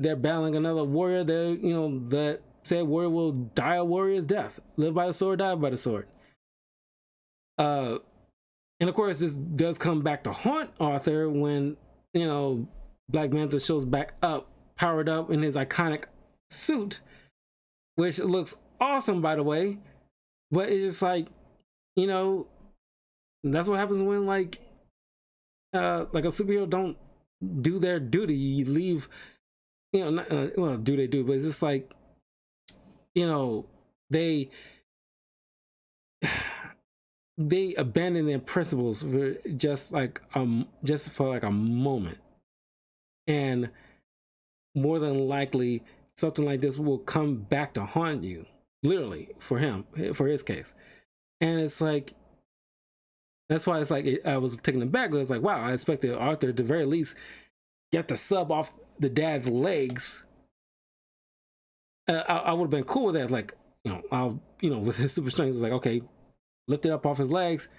they're battling another warrior, that said warrior will die a warrior's death, live by the sword, die by the sword. And of course, this does come back to haunt Arthur when Black Manta shows back up, powered up in his iconic suit, which looks awesome, by the way. But it's just like, that's what happens when like a superhero don't do their duty. You leave, not, well, do they do? But it's just like, they abandon their principles for just for like a moment, and more than likely something like this will come back to haunt you, literally, for his case. And it's like, that's why it's like, I was taken aback. It was like, wow, I expected Arthur to very least get the sub off the dad's legs. I would have been cool with that. Like, I'll, with his super strength, it's like, okay, lift it up off his legs,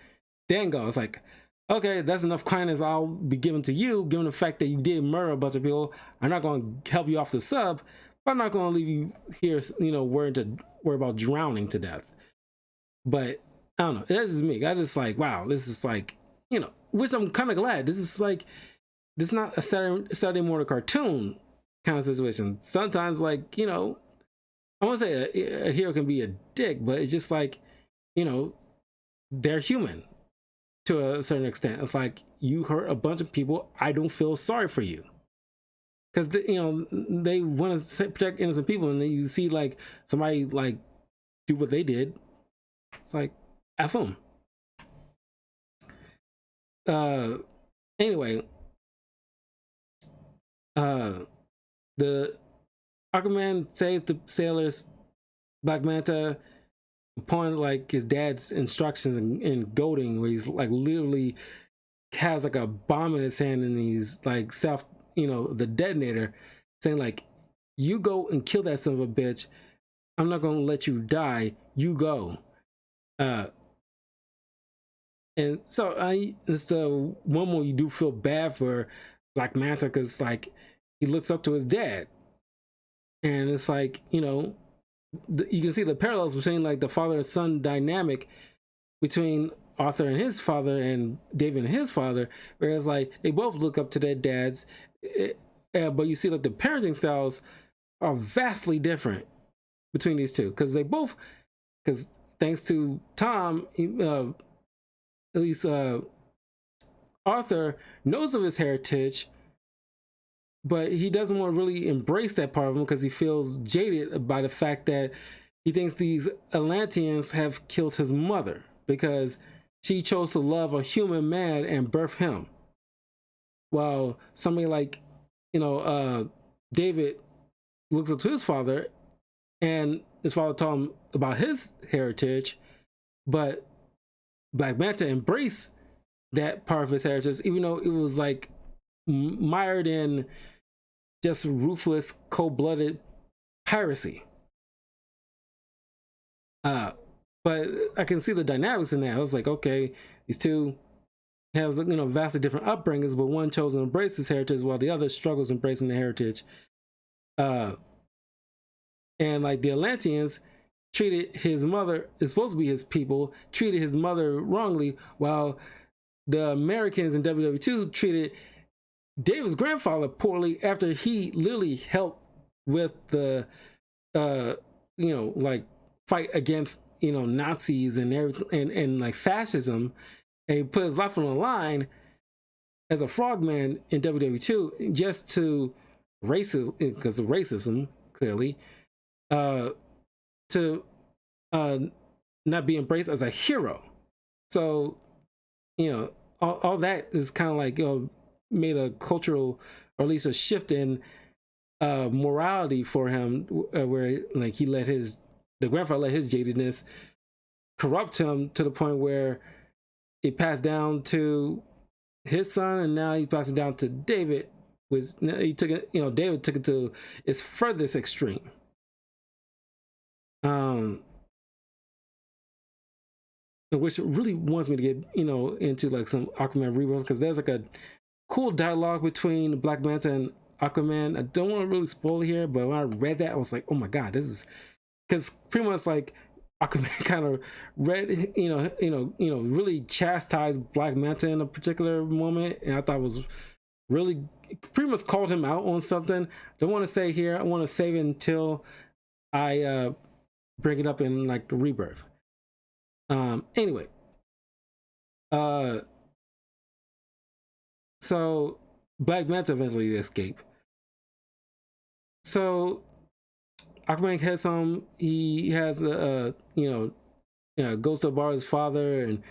then go. It's like, okay, that's enough kindness I'll be given to you, given the fact that you did murder a bunch of people. I'm not going to help you off the sub, but I'm not going to leave you here, worry about drowning to death. But I don't know. That's just me. I just like, wow, this is like, which I'm kind of glad. This is not a Saturday morning cartoon kind of situation. Sometimes, like, I won't say a hero can be a dick, but it's just like, they're human to a certain extent. It's like, you hurt a bunch of people. I don't feel sorry for you. Because, they want to protect innocent people, and then you see, like, somebody, like, do what they did. It's like, F them. Anyway, the Aquaman says to sailors, Black Manta, upon like his dad's instructions and goading, where he's like literally has like a bomb in his hand, and he's like the detonator, saying like, you go and kill that son of a bitch. I'm not gonna let you die. You go. And so it's the one where you do feel bad for Black Manta, because like he looks up to his dad, and it's like, you can see the parallels between like the father and son dynamic between Arthur and his father and David and his father, whereas like they both look up to their dads, but you see like the parenting styles are vastly different between these two because because thanks to Tom, at least Arthur knows of his heritage, but he doesn't want to really embrace that part of him because he feels jaded by the fact that he thinks these Atlanteans have killed his mother because she chose to love a human man and birth him. While somebody like, David looks up to his father and his father told him about his heritage, but Black Manta embraced that part of his heritage, even though it was like mired in just ruthless, cold-blooded piracy. But I can see the dynamics in that. I was like, okay, these two has vastly different upbringings, but one chose to embrace his heritage while the other struggles embracing the heritage. And like the Atlanteans treated his mother, is supposed to be his people, treated his mother wrongly, while the Americans in WW2 treated David's grandfather poorly after he literally helped with the like fight against Nazis and everything and like fascism, and he put his life on the line as a frogman in WW2 just to racism, because of racism clearly, to not be embraced as a hero. So all that is kind of like made a cultural, or at least a shift in morality for him, where like the grandfather let his jadedness corrupt him to the point where it passed down to his son, and now he's passing down to David. He took it, David took it to its furthest extreme. Which really wants me to get into like some Aquaman rebirth, because there's like a cool dialogue between Black Manta and Aquaman. I don't want to really spoil it here, but when I read that, I was like, oh my god, this is, because pretty much like Aquaman kind of really chastised Black Manta in a particular moment, and I thought it was really pretty much called him out on something. Don't want to say here. I want to save it until I bring it up in like the rebirth. Anyway, so Black Manta eventually escape. So Aquaman heads home. He has goes to bar with his father, and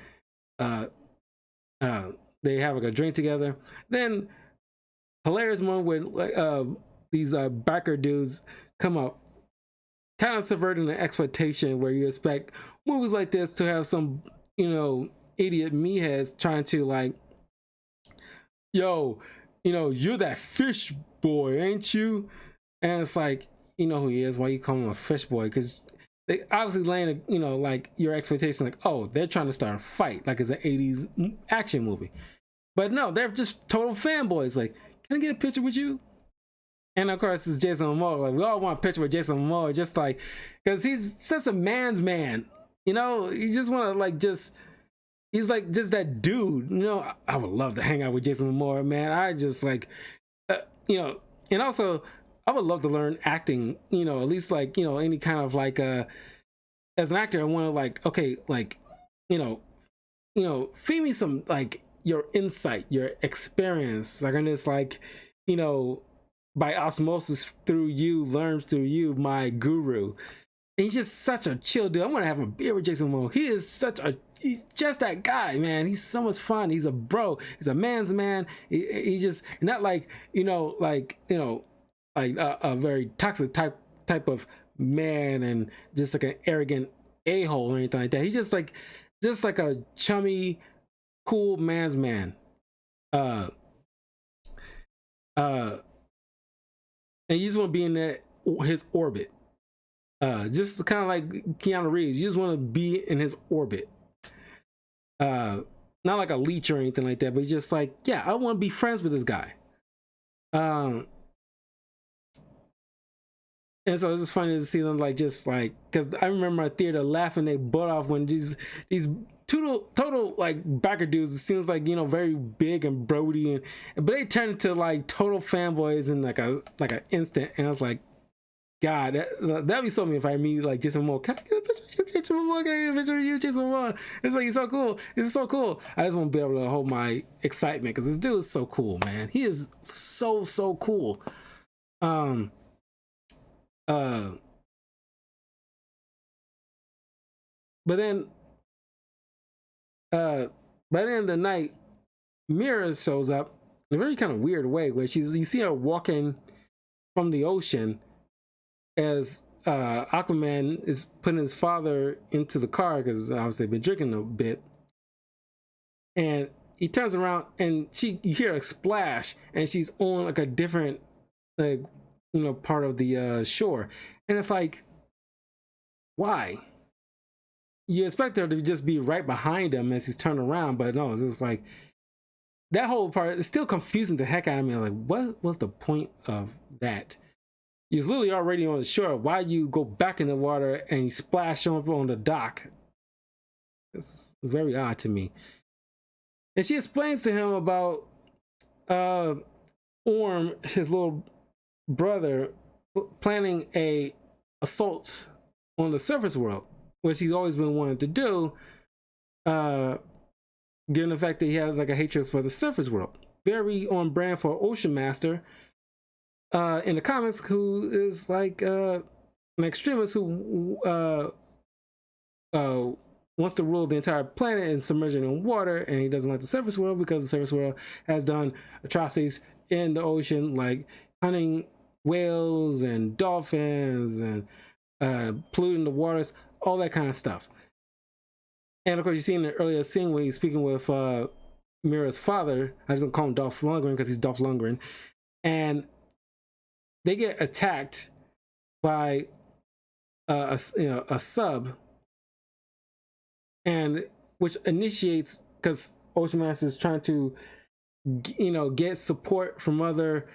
they have like a drink together. Then hilarious moment where like these biker dudes come up, kind of subverting the expectation where you expect movies like this to have some idiot meatheads trying to like, yo, you're that fish boy, ain't you? And it's like, you know who he is, why you call him a fish boy? Because they obviously laying like your expectation, like, oh, they're trying to start a fight like it's an 80s action movie. But no, they're just total fanboys. Like, can I get a picture with you? And of course, it's Jason Momoa. Like, we all want a picture with Jason Momoa, just like, because he's such a man's man. You just want to like he's like just that dude. I would love to hang out with Jason Momoa, man. I just like, and also I would love to learn acting. At least like any kind of like as an actor, I want to like, okay, like feed me some like your insight, your experience. Like I'm just like by osmosis through you, learn through you, my guru. And he's just such a chill dude. I want to have a beer with Jason Momoa. He's just that guy, man. He's so much fun. He's a bro. He's a man's man. He just not like like a very toxic type of man, and just like an arrogant a-hole or anything like that. He's just like a chummy, cool man's man. And you just want to be in his orbit. Just kind of like Keanu Reeves. You just want to be in his orbit. Not like a leech or anything like that, but just like, yeah, I want to be friends with this guy. And so it's just funny to see them like, just like, because I remember my theater laughing their butt off when these total like backer dudes. It seems like, you know, very big and broody, and but they turn into like total fanboys in like an instant. And I was like, God, that'd be something if I meet like Jason Momoa. Can I get a picture of you, Jason Momoa? Can I get a picture of you, Jason Momoa? It's like, he's so cool. It's so cool. I just want to be able to hold my excitement because this dude is so cool, man. He is so cool. Um, uh, but then, by the end of the night, Mira shows up in a very kind of weird way, where you see her walking from the ocean as Aquaman is putting his father into the car because obviously they've been drinking a bit, and he turns around and you hear a splash, and she's on like a different, like, you know, part of the shore, and it's like, why? You expect her to just be right behind him as he's turning around, but no, it's just like that whole part is still confusing the heck out of me. I'm like, what was the point of that? You're literally already on the shore. Why you go back in the water and you splash up on the dock? It's very odd to me. And she explains to him about Orm, his little brother, planning a assault on the surface world, which he's always been wanting to do, given the fact that he has like a hatred for the surface world. Very on brand for Ocean Master in the comics, who is like an extremist who wants to rule the entire planet and submerging in water, and he doesn't like the surface world because the surface world has done atrocities in the ocean, like hunting whales and dolphins and polluting the waters, all that kind of stuff. And of course, you see in the earlier scene when he's speaking with Mira's father. I just don't call him Dolph Lundgren because he's Dolph Lundgren, and they get attacked by a sub, and which initiates, because Ocean Master is trying to, you know, get support from other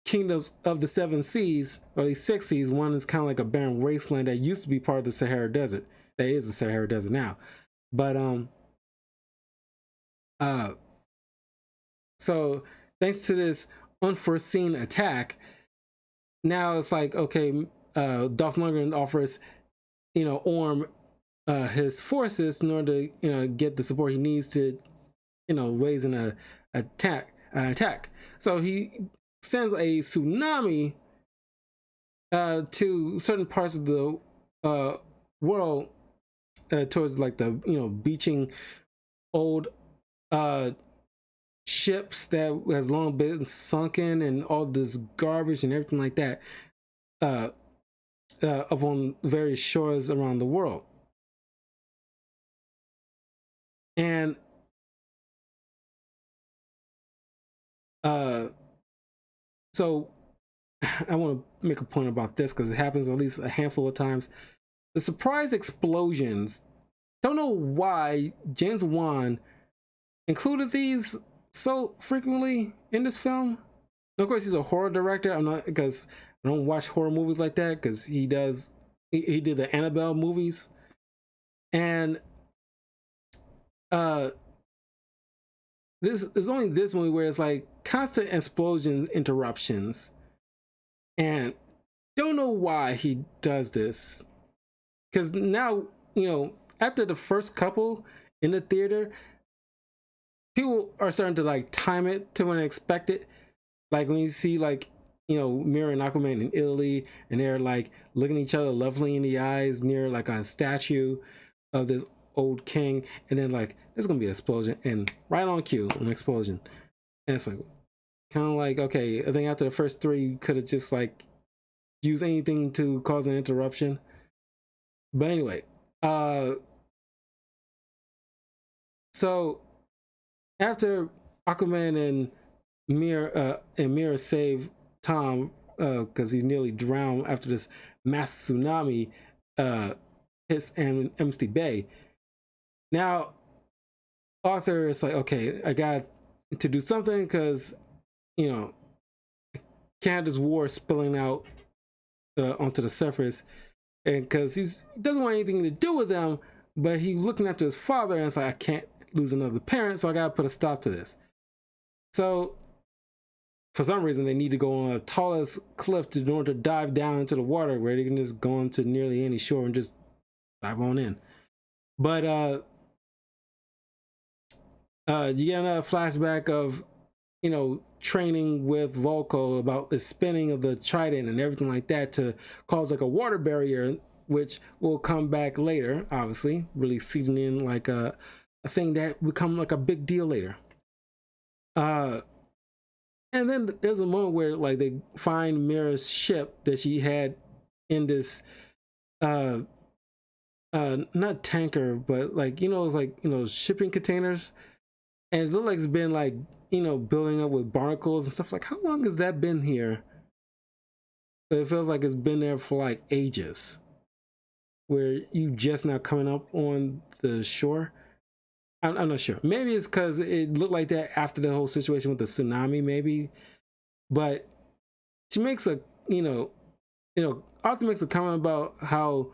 kingdoms of the 7 seas, or the 6 seas. One is kind of like a barren wasteland that used to be part of the Sahara Desert. That is the Sahara Desert now. But so thanks to this unforeseen attack, now it's like, okay, Dolph Lundgren offers, you know, Orm his forces in order to, you know, get the support he needs to, you know, raise an attack. So he sends a tsunami to certain parts of the world, towards like the, you know, beaching old ships that has long been sunken and all this garbage and everything like that up on various shores around the world. And so I want to make a point about this because it happens at least a handful of times. The surprise explosions, don't know why James Wan included these so frequently in this film. And of course, he's a horror director. I'm not, because I don't watch horror movies like that, because he did the Annabelle movies. And there's only this movie where it's like constant explosion interruptions, and don't know why he does this. Because now, you know, after the first couple in the theater, people are starting to like time it to when they expect it. Like when you see, like, you know, Mira and Aquaman in Italy, and they're like looking at each other lovely in the eyes near like a statue of this old king, and then like there's gonna be an explosion, and right on cue, an explosion. And it's like kind of like, okay, I think after the first 3 you could have just like used anything to cause an interruption. But anyway, so after Aquaman and Mira save Tom because he nearly drowned after this mass tsunami hits Amnesty Bay. Now Arthur is like, okay, I got to do something because, you know, I can't have this war spilling out onto the surface, and because he doesn't want anything to do with them, but he's looking after his father, and it's like, I can't lose another parent, so I gotta put a stop to this. So for some reason, they need to go on the tallest cliff in order to dive down into the water, where they can just go onto nearly any shore and just dive on in. But you get a flashback of, training with Volko about the spinning of the trident and everything like that to cause like a water barrier, which will come back later, obviously, really seeding in like a thing that become like a big deal later. And then there's a moment where like they find Mira's ship that she had in this not tanker, but like, it's like, shipping containers, and it looks like it's been like, building up with barnacles and stuff. Like, how long has that been here? But it feels like it's been there for like ages, where you just now coming up on the shore. I'm not sure. Maybe it's because it looked like that after the whole situation with the tsunami, maybe. But she makes a, Arthur makes a comment about how,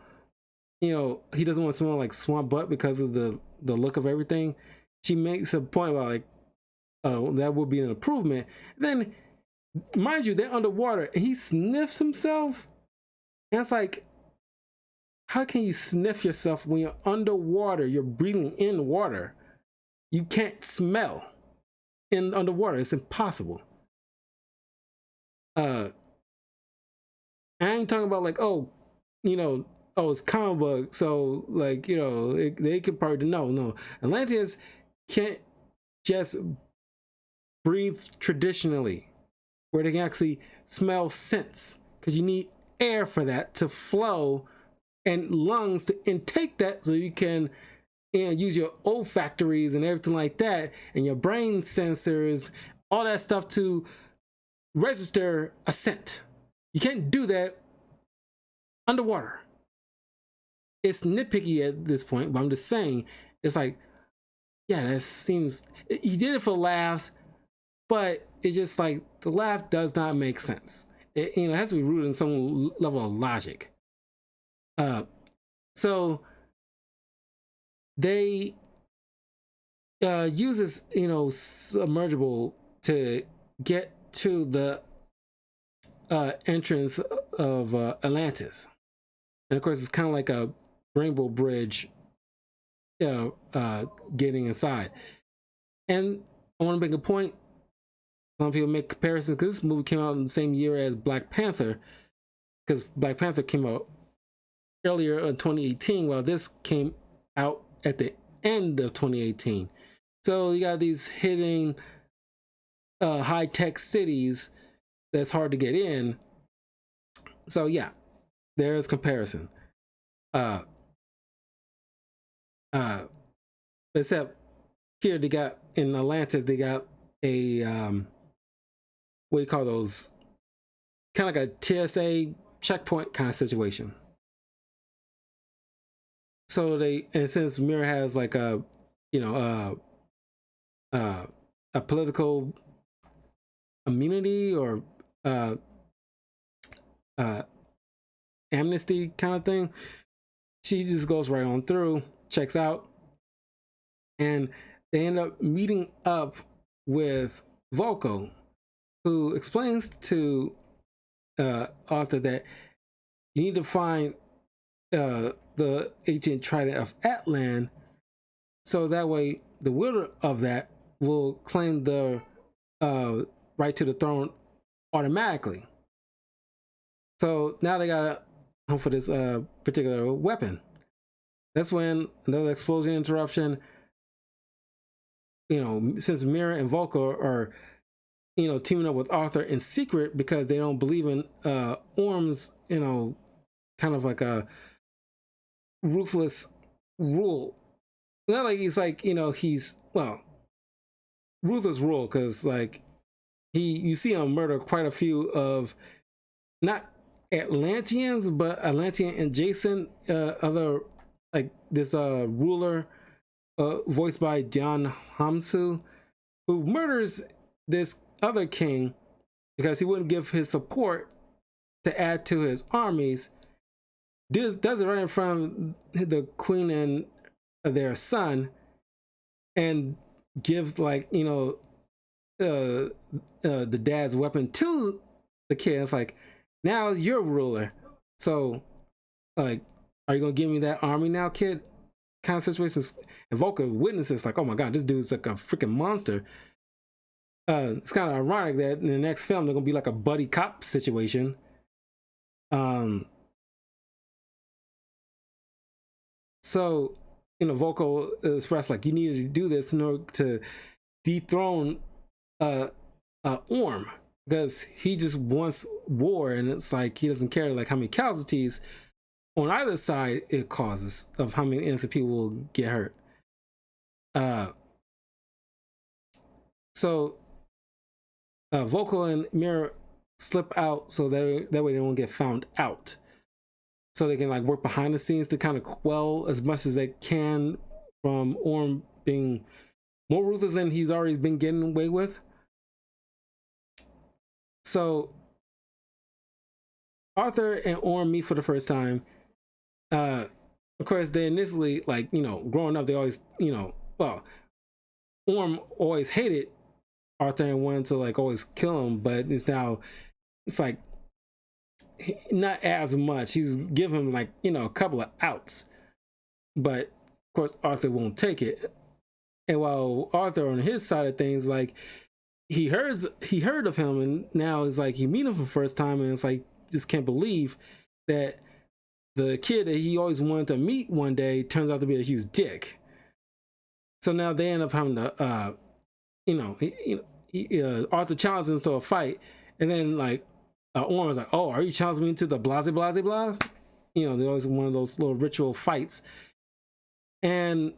he doesn't want someone like swamp butt because of the look of everything. She makes a point about like, oh, that would be an improvement. Then, mind you, they're underwater, and he sniffs himself. And it's like, how can you sniff yourself when you're underwater? You're breathing in water. You can't smell in underwater. It's impossible. I ain't talking about like, oh, it's comic book, so like, they could probably no. Atlanteans can't just breathe traditionally, where they can actually smell scents, because you need air for that to flow and lungs to intake that, so you can use your olfactories and everything like that, and your brain sensors, all that stuff to register a scent. You can't do that underwater. It's nitpicky at this point, but I'm just saying, it's like, yeah, that seems, he did it for laughs, but it's just like, the laugh does not make sense. It has to be rooted in some level of logic. So they use this, submergible to get to the entrance of Atlantis. And of course, it's kind of like a rainbow bridge getting inside. And I want to make a point. Some people make comparisons, because this movie came out in the same year as Black Panther, because Black Panther came out earlier in 2018, while this came out at the end of 2018. So you got these hidden high-tech cities that's hard to get in. So yeah, there's comparison. Except here they got, in Atlantis, they got a what do you call those? Kind of like a TSA checkpoint kind of situation. So and since Mira has like a political immunity or amnesty kind of thing, she just goes right on through, checks out, and they end up meeting up with Volko, who explains to Arthur that you need to find the ancient trident of Atlan, so that way the wielder of that will claim the right to the throne automatically. So now they gotta hunt for this particular weapon. That's when another explosion interruption. Since Mira and Volko are teaming up with Arthur in secret because they don't believe in Orm's kind of like a ruthless rule. Not like he's like he's, well, ruthless rule, because like you see him murder quite a few of not Atlanteans, but Atlantean adjacent other, like this ruler voiced by John Hamsu, who murders this other king because he wouldn't give his support to add to his armies. This does it right in front of the queen and their son and give like the dad's weapon to the kid. It's like, now you're ruler, so like, are you gonna give me that army now, kid? Kind of situations. And Volker witnesses like, oh my god, this dude's like a freaking monster. It's kind of ironic that in the next film they're gonna be like a buddy cop situation. So Volker expressed like, you needed to do this in order to dethrone Orm, because he just wants war, and it's like he doesn't care like how many casualties on either side it causes, of how many innocent people will get hurt. So Volker and Mira slip out so that way they won't get found out. So they can like work behind the scenes to kind of quell as much as they can from Orm being more ruthless than he's already been getting away with. So Arthur and Orm meet for the first time. Of course, they initially, like, growing up, they always, well, Orm always hated Arthur and wanted to like always kill him, but it's like not as much. He's given him like a couple of outs, but of course Arthur won't take it. And while Arthur on his side of things, like he heard of him, and now it's like he meet him for the first time, and it's like just can't believe that the kid that he always wanted to meet one day turns out to be a huge dick. So now they end up having to Arthur challenges him to a fight, and then like Orm was like, oh, are you challenging me to the blase blase blah? They're always one of those little ritual fights. And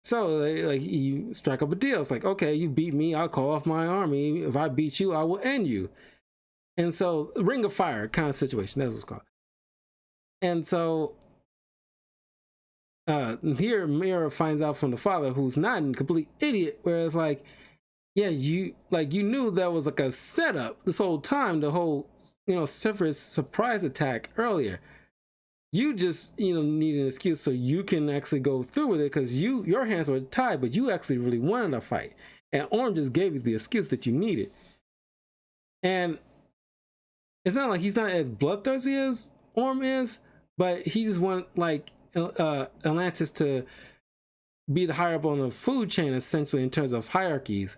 so you strike up a deal. It's like, okay, you beat me, I'll call off my army. If I beat you, I will end you. And so Ring of Fire kind of situation, that's what it's called. And so here Mira finds out from the father, who's not a complete idiot, where it's like, yeah, you knew that was like a setup this whole time, the whole Sephiroth's surprise attack earlier. You just need an excuse so you can actually go through with it, because your hands were tied, but you actually really wanted a fight, and Orm just gave you the excuse that you needed. And it's not like he's not as bloodthirsty as Orm is, but he just want like Atlantis to be the higher up on the food chain, essentially, in terms of hierarchies.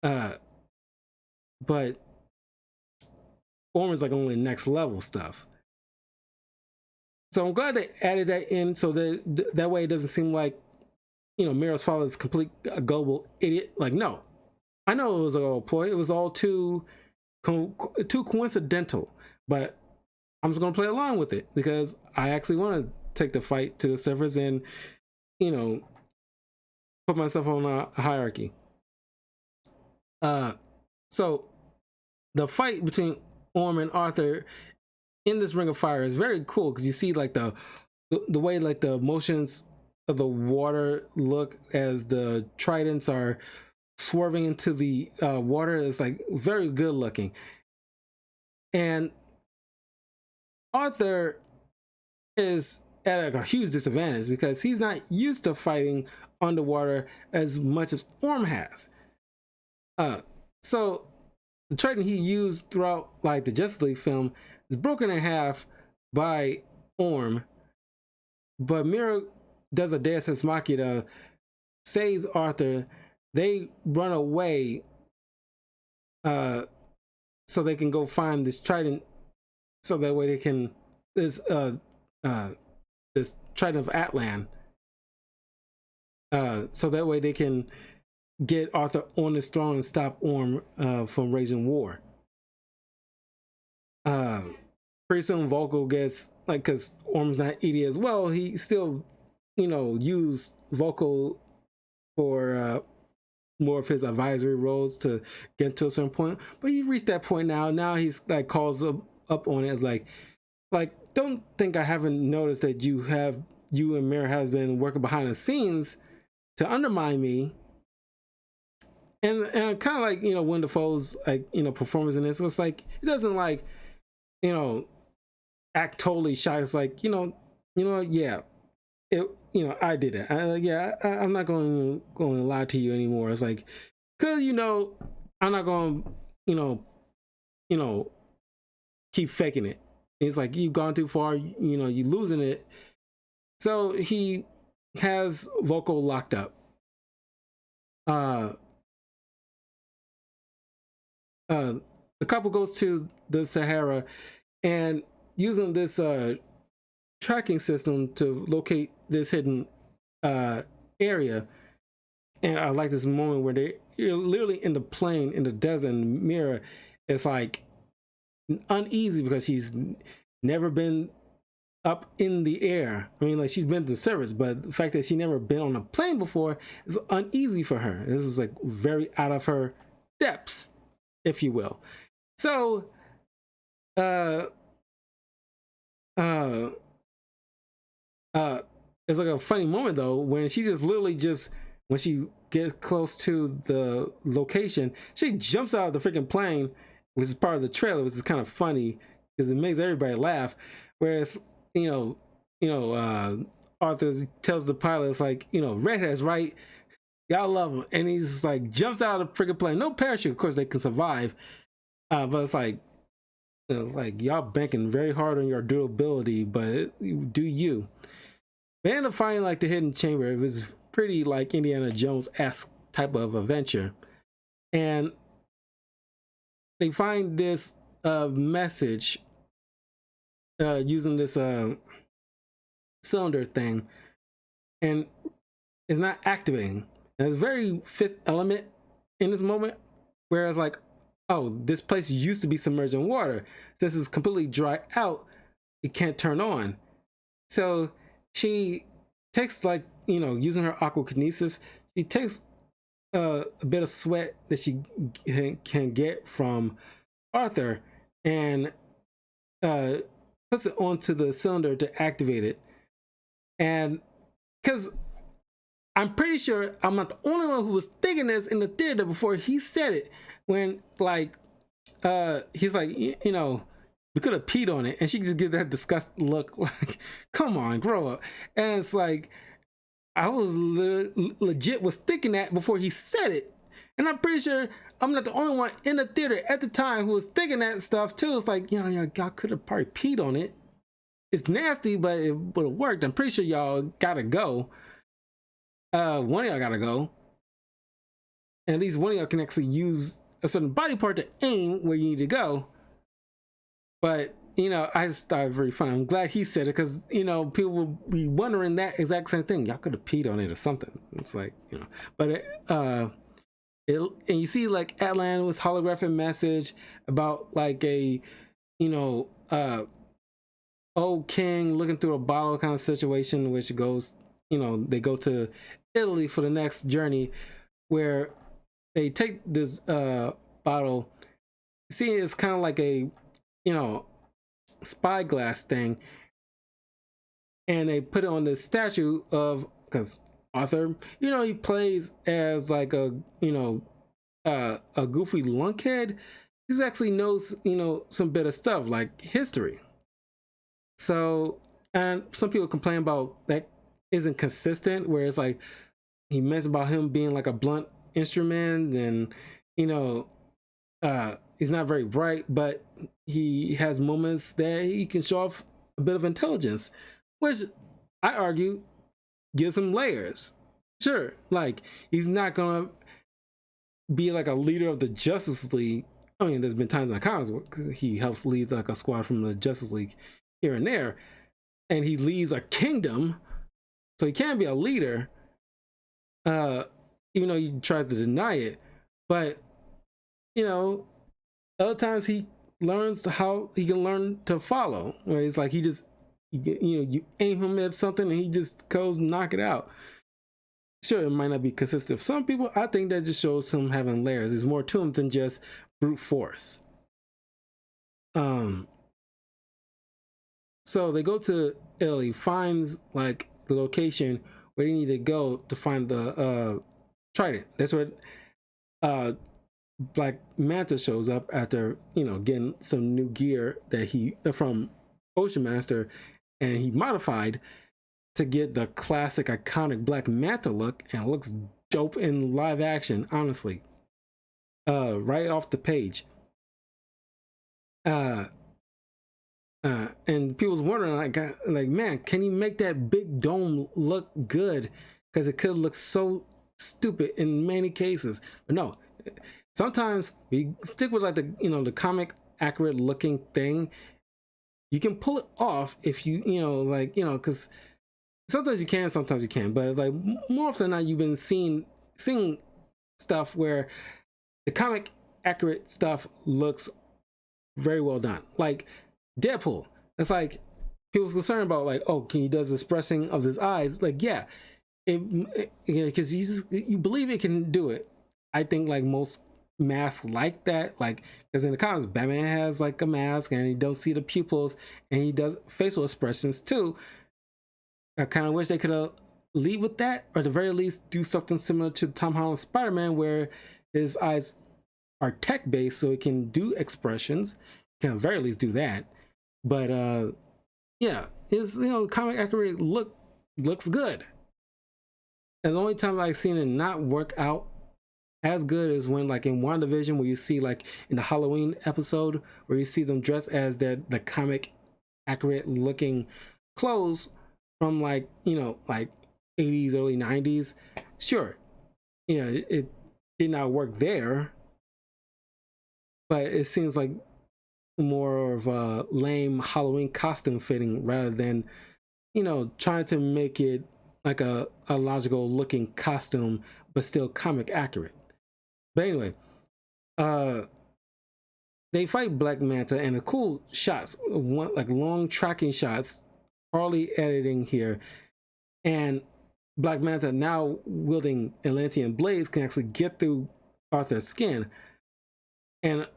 But Orm is like only next level stuff. So I'm glad they added that in, so that way it doesn't seem like Mira's father is a complete global idiot. Like, no, I know it was all ploy. It was all too coincidental, but I'm just gonna play along with it because I actually want to take the fight to the surface and put myself on a hierarchy. So the fight between Orm and Arthur in this Ring of Fire is very cool, because you see like the way like the motions of the water look as the tridents are swerving into the water is like very good looking. And Arthur is at like a huge disadvantage because he's not used to fighting underwater as much as Orm has. So the trident he used throughout like the Justice League film is broken in half by Orm, but Mira does a Deus Ex Machina, saves Arthur. They run away so they can go find this trident, so that way they can this trident of Atlan, so that way they can get Arthur on his throne and stop Orm from raising war. Pretty soon Volker gets, like, because Orm's not idiot as well, he still use Volker for more of his advisory roles to get to a certain point. But he reached that point now he's like calls up on it as like don't think I haven't noticed that you and Mira has been working behind the scenes to undermine me. And kind of like Willem Dafoe's like performance in this, it's like it doesn't like act totally shy. It's like yeah, it I did it. I'm not going to lie to you anymore. It's like, cause I'm not going to, you know, keep faking it. It's like you've gone too far. You losing it. So he has Vocal locked up. Uh, the couple goes to the Sahara and using this tracking system to locate this hidden area. And I like this moment where you're literally in the plane in the desert, and Mira is like uneasy because she's never been up in the air. I mean, like, she's been to service, but the fact that she never been on a plane before is uneasy for her. This is like very out of her depths, if you will. So, uh, uh, it's like a funny moment though when she just literally when she gets close to the location, she jumps out of the freaking plane, which is part of the trailer, which is kind of funny because it makes everybody laugh. Whereas, Arthur tells the pilot, it's like, redheads, right? Y'all love him. And he's like, jumps out of the freaking plane. No parachute, of course, they can survive. But it's like y'all banking very hard on your durability, but do you? They end up finding like the hidden chamber. It was pretty like Indiana Jones-esque type of adventure. And they find this message using this cylinder thing, and it's not activating. And it's very Fifth Element in this moment, where it's like, oh, this place used to be submerged in water. Since it's completely dry out, it can't turn on. So she takes, like, using her aquakinesis, she takes a bit of sweat that she can get from Arthur and puts it onto the cylinder to activate it. And because I'm pretty sure I'm not the only one who was thinking this in the theater before he said it, when he's like, we could have peed on it, and she just gives that disgusted look like, come on, grow up. And it's like, I was legit was thinking that before he said it, and I'm pretty sure I'm not the only one in the theater at the time who was thinking that stuff too. It's like, y'all could have probably peed on it. It's nasty, but it would have worked. I'm pretty sure y'all gotta go. One of y'all gotta go. And at least one of y'all can actually use a certain body part to aim where you need to go. But, I just thought it was very funny. I'm glad he said it, because, people will be wondering that exact same thing. Y'all could have peed on it or something. It's like, but and you see, like, Atlanta's holographic message about, like, a, old king looking through a bottle kind of situation, which goes, they go to Italy for the next journey, where they take this bottle. See, it's kind of like a, spyglass thing, and they put it on this statue of, because Arthur, he plays as like a goofy lunkhead. He actually knows, some bit of stuff like history. So, and some people complain about that isn't consistent, where it's like he mentions about him being like a blunt instrument, and he's not very bright, but he has moments that he can show off a bit of intelligence, which I argue gives him layers. Sure, like, he's not gonna be like a leader of the Justice League. I mean, there's been times in the comics where he helps lead like a squad from the Justice League here and there, and he leads a kingdom, so he can be a leader, even though he tries to deny it. But other times he learns how he can learn to follow, where it's like you aim him at something and he just goes knock it out. Sure, it might not be consistent. Some people, I think that just shows him having layers. There's more to him than just brute force. So they go to Italy, finds like the location where they need to go to find the Trident. That's where Black Manta shows up after getting some new gear that he from Ocean Master, and he modified to get the classic iconic Black Manta look, and it looks dope in live action, honestly. Right off the page. Uh, and people's wondering, like, man, can you make that big dome look good? Because it could look so stupid in many cases. But no, sometimes we stick with like the comic accurate looking thing. You can pull it off if because sometimes you can, sometimes you can't. But like more often than not, you've been seeing stuff where the comic accurate stuff looks very well done. Like Deadpool. It's like people's concerned about like, oh, can he does the expressing of his eyes? Like, yeah, because you believe it can do it. I think like most masks like that, like because in the comics, Batman has like a mask and he don't see the pupils and he does facial expressions too. I kind of wish they could have lead with that, or at the very least do something similar to Tom Holland's Spider-Man, where his eyes are tech based, so he can do expressions. Can at the very least do that. But yeah, his comic accurate looks good. And the only time I've seen it not work out as good is when like in WandaVision, where you see like in the Halloween episode where you see them dressed as the comic accurate looking clothes from like like 80s early 90s. Sure, it did not work there, but it seems like more of a lame Halloween costume fitting rather than trying to make it like a logical looking costume but still comic accurate. But anyway, they fight Black Manta, and the cool shots, like long tracking shots, Harley editing here, and Black Manta, now wielding Atlantean blades, can actually get through Arthur's skin, and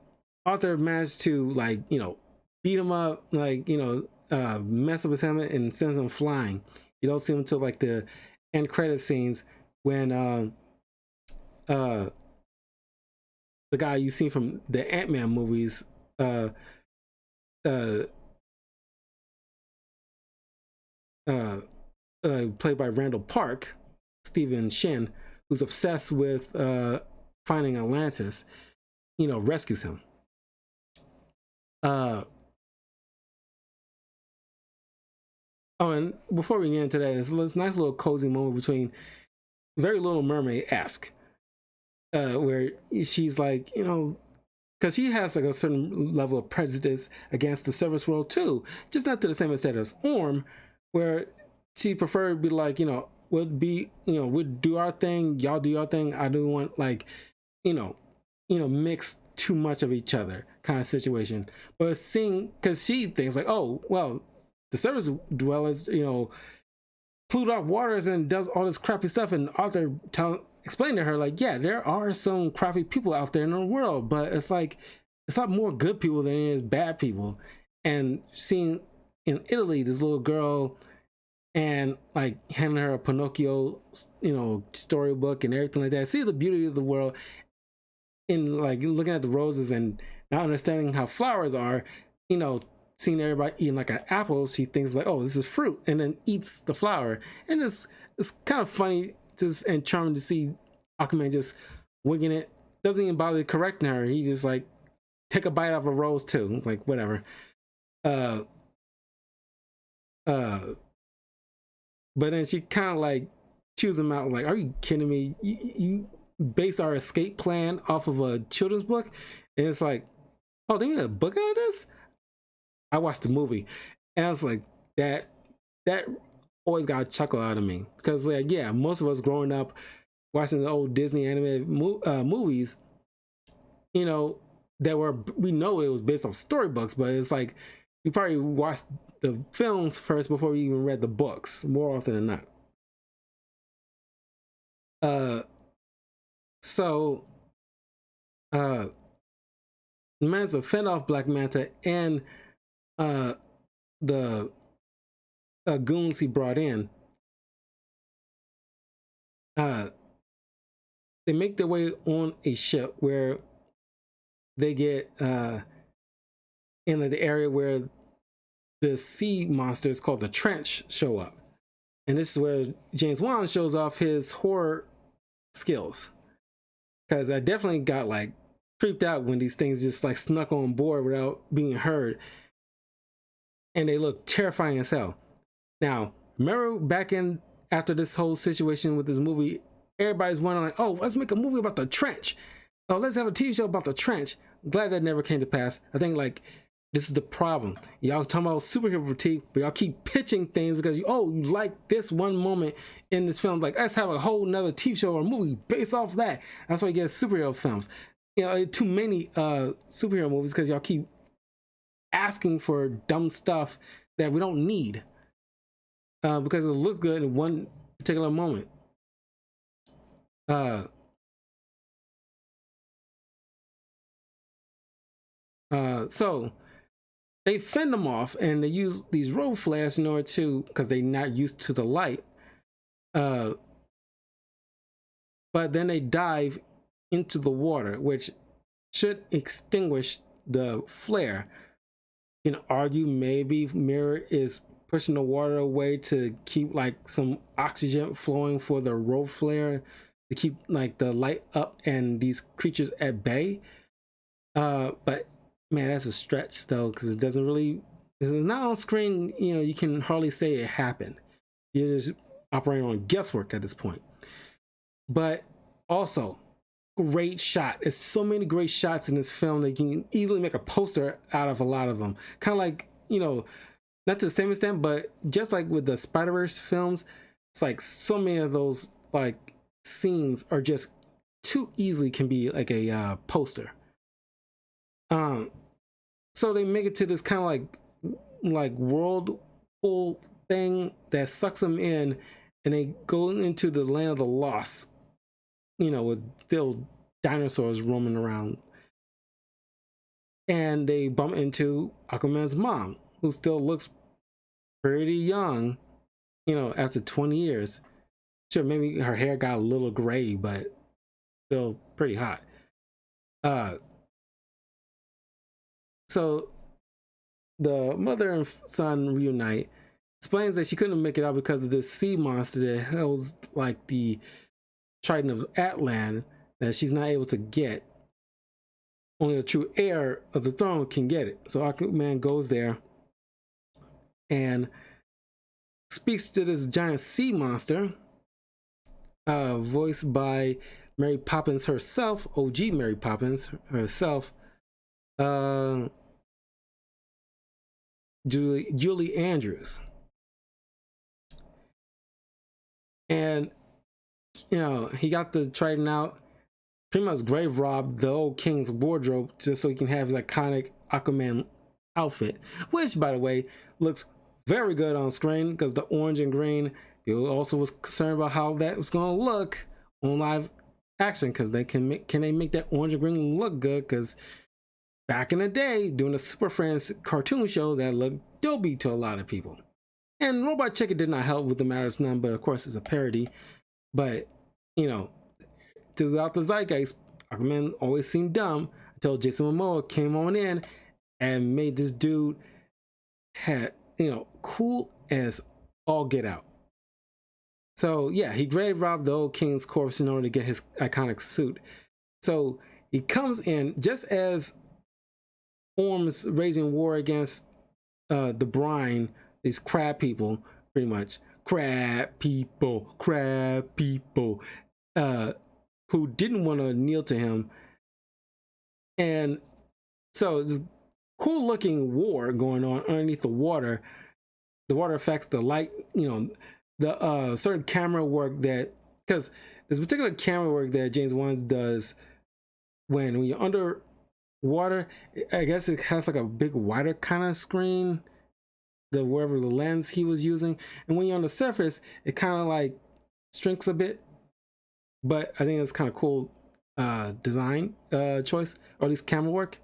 Arthur managed to like beat him up, like mess up his helmet and sends him flying. You don't see him until like the end credit scenes when uh the guy you see from the Ant-Man movies, uh, uh, uh, played by Randall Park, Stephen Shin, who's obsessed with finding Atlantis, rescues him. Oh, and before we get into that, it's this nice little cozy moment between very Little Mermaid-esque, where she's like, because she has like a certain level of prejudice against the service world too, just not to the same extent as Orm, where she preferred to be like, we'd do our thing, y'all do your thing. I don't want like, mix too much of each other kind of situation. But seeing, because she thinks like, oh, well, the service dwellers, pollute our waters and does all this crappy stuff, and Arthur explain to her like, yeah, there are some crappy people out there in the world, but it's like it's a lot more good people than it is bad people. And seeing in Italy this little girl and like handing her a Pinocchio storybook and everything like that, see the beauty of the world in like looking at the roses and not understanding how flowers are, seeing everybody eating like an apple, she thinks like, oh, this is fruit, and then eats the flower. And it's kind of funny and charming to see Aquaman just wigging it. Doesn't even bother correcting her. He just like take a bite off a rose too. It's like whatever. But then she kind of like chews him out. Like, are you kidding me? You base our escape plan off of a children's book, and it's like, oh, they made a book out of this. I watched the movie, and I was like, that always got a chuckle out of me, because like, yeah, most of us growing up watching the old Disney animated movies, that we know it was based on storybooks, but it's like we probably watched the films first before we even read the books, more often than not. So managed to fend off Black Manta and the goons he brought in. They make their way on a ship where they get in the area where the sea monsters called the Trench show up. And this is where James Wan shows off his horror skills. Because I definitely got like creeped out when these things just like snuck on board without being heard. And they look terrifying as hell. Now, remember back in after this whole situation with this movie, everybody's wondering like, oh, let's make a movie about the trench. Oh, let's have a TV show about the trench. I'm glad that never came to pass. I think like this is the problem. Y'all talking about superhero fatigue, but y'all keep pitching things because you like this one moment in this film. Like, let's have a whole nother TV show or movie based off that. That's why you get superhero films. You know, too many superhero movies because y'all keep asking for dumb stuff that we don't need because it looks good in one particular moment. So they fend them off and they use these road flares in order to, because they're not used to the light. But then they dive into the water, which should extinguish the flare. You can argue maybe Mirror is pushing the water away to keep like some oxygen flowing for the road flare to keep like the light up and these creatures at bay. But man, that's a stretch though, because it doesn't really, it's not on screen. You know, you can hardly say it happened. You're just operating on guesswork at this point. But also, great shot. There's so many great shots in this film that you can easily make a poster out of a lot of them. Kind of like, you know, not to the same extent, but just like with the Spider-Verse films, it's like so many of those like scenes are just too easily can be like a poster. So they make it to this kind of like whirlpool thing that sucks them in, and they go into the land of the lost, you know, with still dinosaurs roaming around. And they bump into Aquaman's mom, who still looks pretty young, you know, after 20 years. Sure, maybe her hair got a little gray, but still pretty hot. So the mother and son reunite, explains that she couldn't make it out because of this sea monster that held like the Trident of Atlan that she's not able to get. Only a true heir of the throne can get it. So Aquaman goes there and speaks to this giant sea monster, voiced by Mary Poppins herself, OG Mary Poppins herself, Julie Andrews. And you know, he got the Trident out, pretty much grave robbed the old king's wardrobe just so he can have his iconic Aquaman outfit, which by the way looks very good on screen because the orange and green. People also was concerned about how that was going to look on live action because they can they make that orange and green look good, because back in the day doing a Super Friends cartoon show that looked dopey to a lot of people. And Robot Chicken did not help with the matters none, but of course it's a parody. But you know, throughout the zeitgeist, Aquaman always seemed dumb until Jason Momoa came on in and made this dude cool as all get out. So yeah, he grave robbed the old king's corpse in order to get his iconic suit. So he comes in just as Orm's raising war against the brine, these crab people, pretty much. Crab people, who didn't want to kneel to him. And so this cool looking war going on underneath the water. The water affects the light, you know, the certain camera work that, because there's particular camera work that James Wan does when you're underwater. I guess it has like a big wider kind of screen, wherever the lens he was using, and when you're on the surface it kind of like shrinks a bit. But I think it's kind of cool design choice, or at least camera work.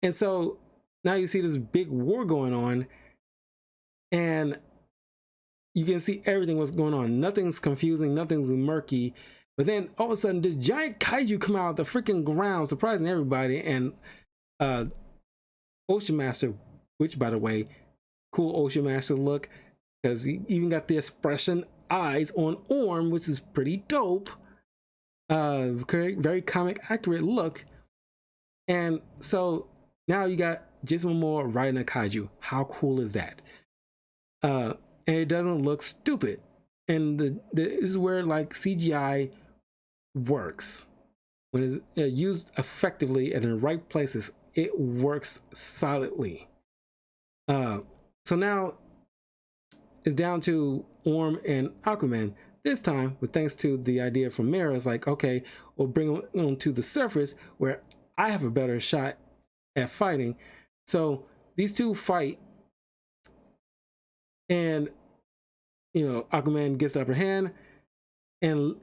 And so now you see this big war going on, and you can see everything what's going on. Nothing's confusing, nothing's murky. But then all of a sudden this giant kaiju come out of the freaking ground, surprising everybody. And Ocean Master, which by the way, cool Ocean Master look, because he even got the expression eyes on Orm, which is pretty dope. Very, very comic accurate look. And so now you got Jason Momoa riding a kaiju. How cool is that? And it doesn't look stupid. And this is where like CGI works. When it's used effectively and in the right places, it works solidly. So now it's down to Orm and Aquaman. This time, with thanks to the idea from Mera, it's like, okay, we'll bring them onto the surface where I have a better shot at fighting. So these two fight, and Aquaman gets the upper hand, and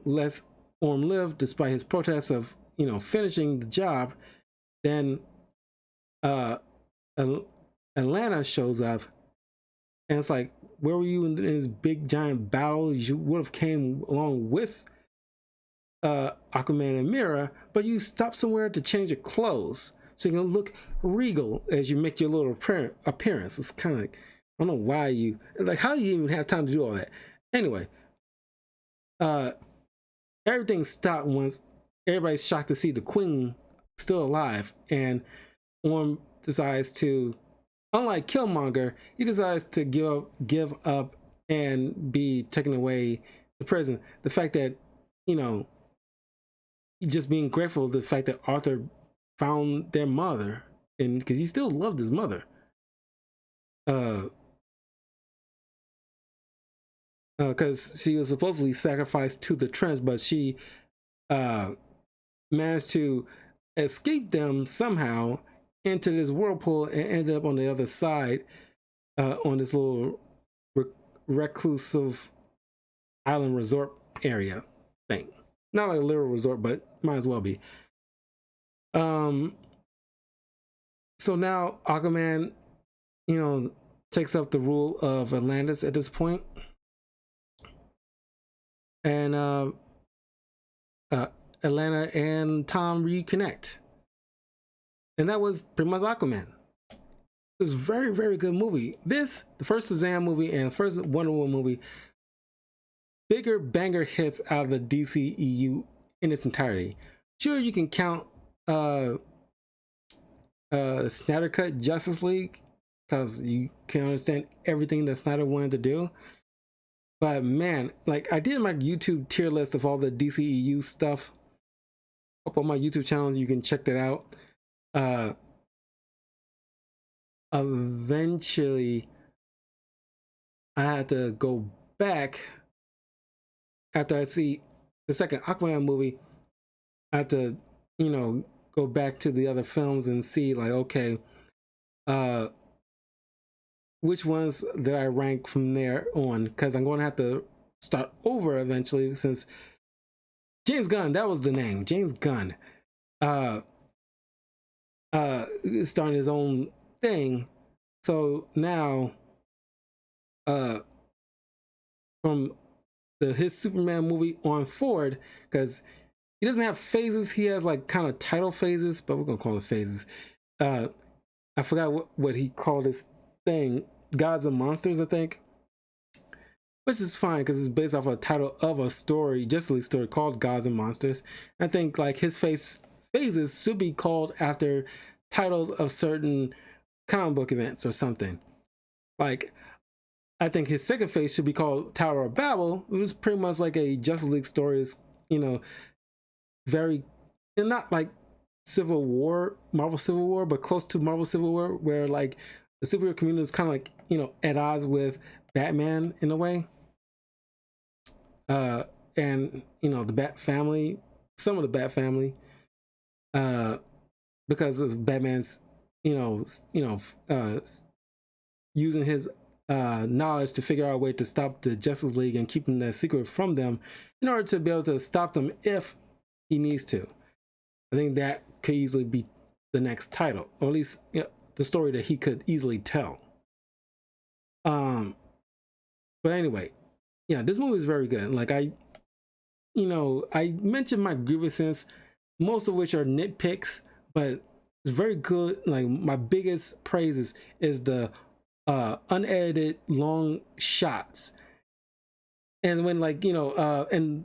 lets Orm live despite his protests of finishing the job. Then Atlanta shows up, and it's like, where were you in this big giant battle? You would have came along with Aquaman and Mera, but you stopped somewhere to change your clothes so you can look regal as you make your little appearance. It's kind of like, I don't know why you, like, how do you even have time to do all that? Anyway, everything stopped once everybody's shocked to see the Queen still alive, and Orm decides to, unlike Killmonger, he decides to give up and be taken away to prison. The fact that, just being grateful the fact that Arthur found their mother, and because he still loved his mother. Because she was supposedly sacrificed to the Trents, but she managed to escape them somehow into this whirlpool and ended up on the other side, on this little reclusive island resort area thing. Not like a literal resort, but might as well be. So now Aquaman, takes up the rule of Atlantis at this point. And Atlanta and Tom reconnect. And that was pretty much Aquaman. It was a very, very good movie. The first Shazam movie and the first Wonder Woman movie, bigger banger hits out of the DCEU in its entirety. Sure, you can count Snyder Cut Justice League, because you can understand everything that Snyder wanted to do. But man, like, I did my YouTube tier list of all the DCEU stuff up on my YouTube channel. You can check that out. Eventually I had to go back after I see the second Aquaman movie. I had to, go back to the other films and see, like, okay, which ones did I rank from there on? Because I'm going to have to start over eventually, since James Gunn, that was the name, James Gunn, starting his own thing. So now, from his Superman movie on forward, because he doesn't have phases, he has like kind of title phases, but we're gonna call it phases. I forgot what he called his thing, Gods and Monsters, I think, which is fine because it's based off a title of a story, Justice League story called Gods and Monsters. I think like his phases should be called after titles of certain comic book events or something. Like, I think his second phase should be called Tower of Babel. It was pretty much like a Justice League stories, very, and not like Civil War, Marvel Civil War, but close to Marvel Civil War, where like the superhero community is kind of like, at odds with Batman in a way. And the Bat family, some of the Bat family, because of Batman's, using his knowledge to figure out a way to stop the Justice League and keeping that secret from them in order to be able to stop them if he needs to. I think that could easily be the next title, or at least the story that he could easily tell. But anyway, yeah, this movie is very good. Like, I mentioned my grievances, most of which are nitpicks, but it's very good. Like, my biggest praises is the unedited long shots. And when like, and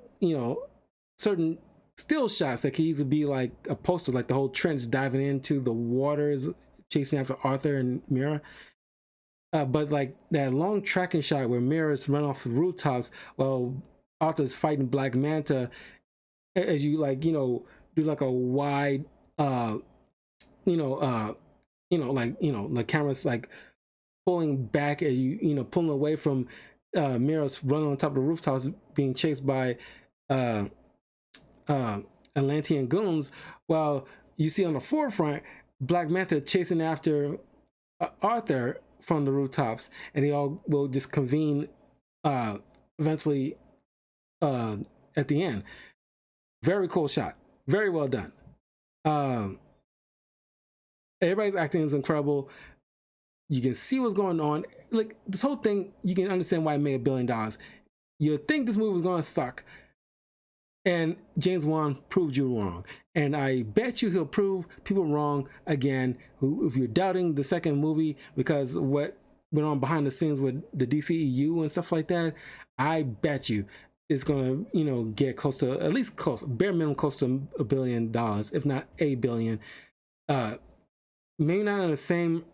certain still shots that could easily be like a poster, like the whole trench diving into the waters, chasing after Arthur and Mira. But like that long tracking shot where Mira's run off the rooftops while Arthur's fighting Black Manta, as you like, do like a wide, you know, the camera's like pulling back at you, pulling away from Mira's running on top of the rooftops being chased by Atlantean goons, while you see on the forefront Black Manta chasing after Arthur from the rooftops, and they all will just convene eventually at the end. Very cool shot, very well done. Everybody's acting is incredible. You can see what's going on. Like this whole thing, you can understand why it made $1 billion. You think this movie was gonna suck, and James Wan proved you wrong. And I bet you he'll prove people wrong again. If you're doubting the second movie because what went on behind the scenes with the DCEU and stuff like that, I bet you it's gonna, get close to, at least close, bare minimum close to $1 billion, if not $1 billion. Maybe not in the same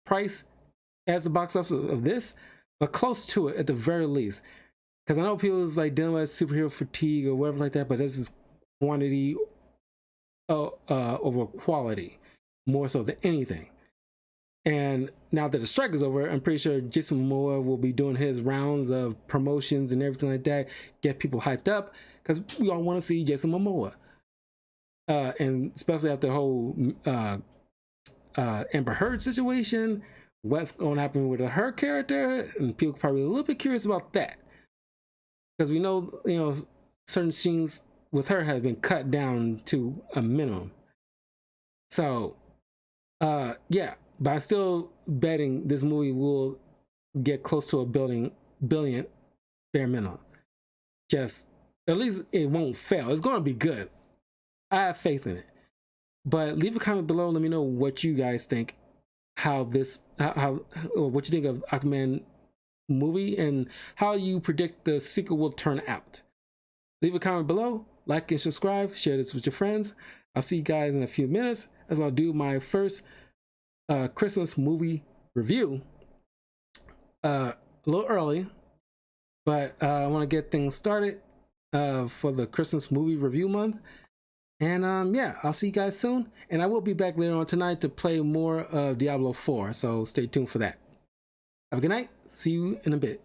price as the box office of this, but close to it at the very least. Because I know people is like dealing with superhero fatigue or whatever like that, but this is quantity over quality more so than anything. And now that the strike is over, I'm pretty sure Jason Momoa will be doing his rounds of promotions and everything like that, get people hyped up, because we all want to see Jason Momoa. And especially after the whole Amber Heard situation, what's going to happen with her character, and people are probably a little bit curious about that. Because we know, certain scenes with her have been cut down to a minimum. So, yeah, but I'm still betting this movie will get close to $1 billion bare minimum. Just, at least it won't fail. It's going to be good. I have faith in it. But leave a comment below. Let me know what you guys think. Or what you think of Aquaman movie and how you predict the sequel will turn out. Leave a comment below, like and subscribe, share this with your friends. I'll see you guys in a few minutes as I'll do my first Christmas movie review. A little early, but I want to get things started for the Christmas movie review month. And yeah, I'll see you guys soon. And I will be back later on tonight to play more of Diablo 4, so stay tuned for that. Have a good night. See you in a bit.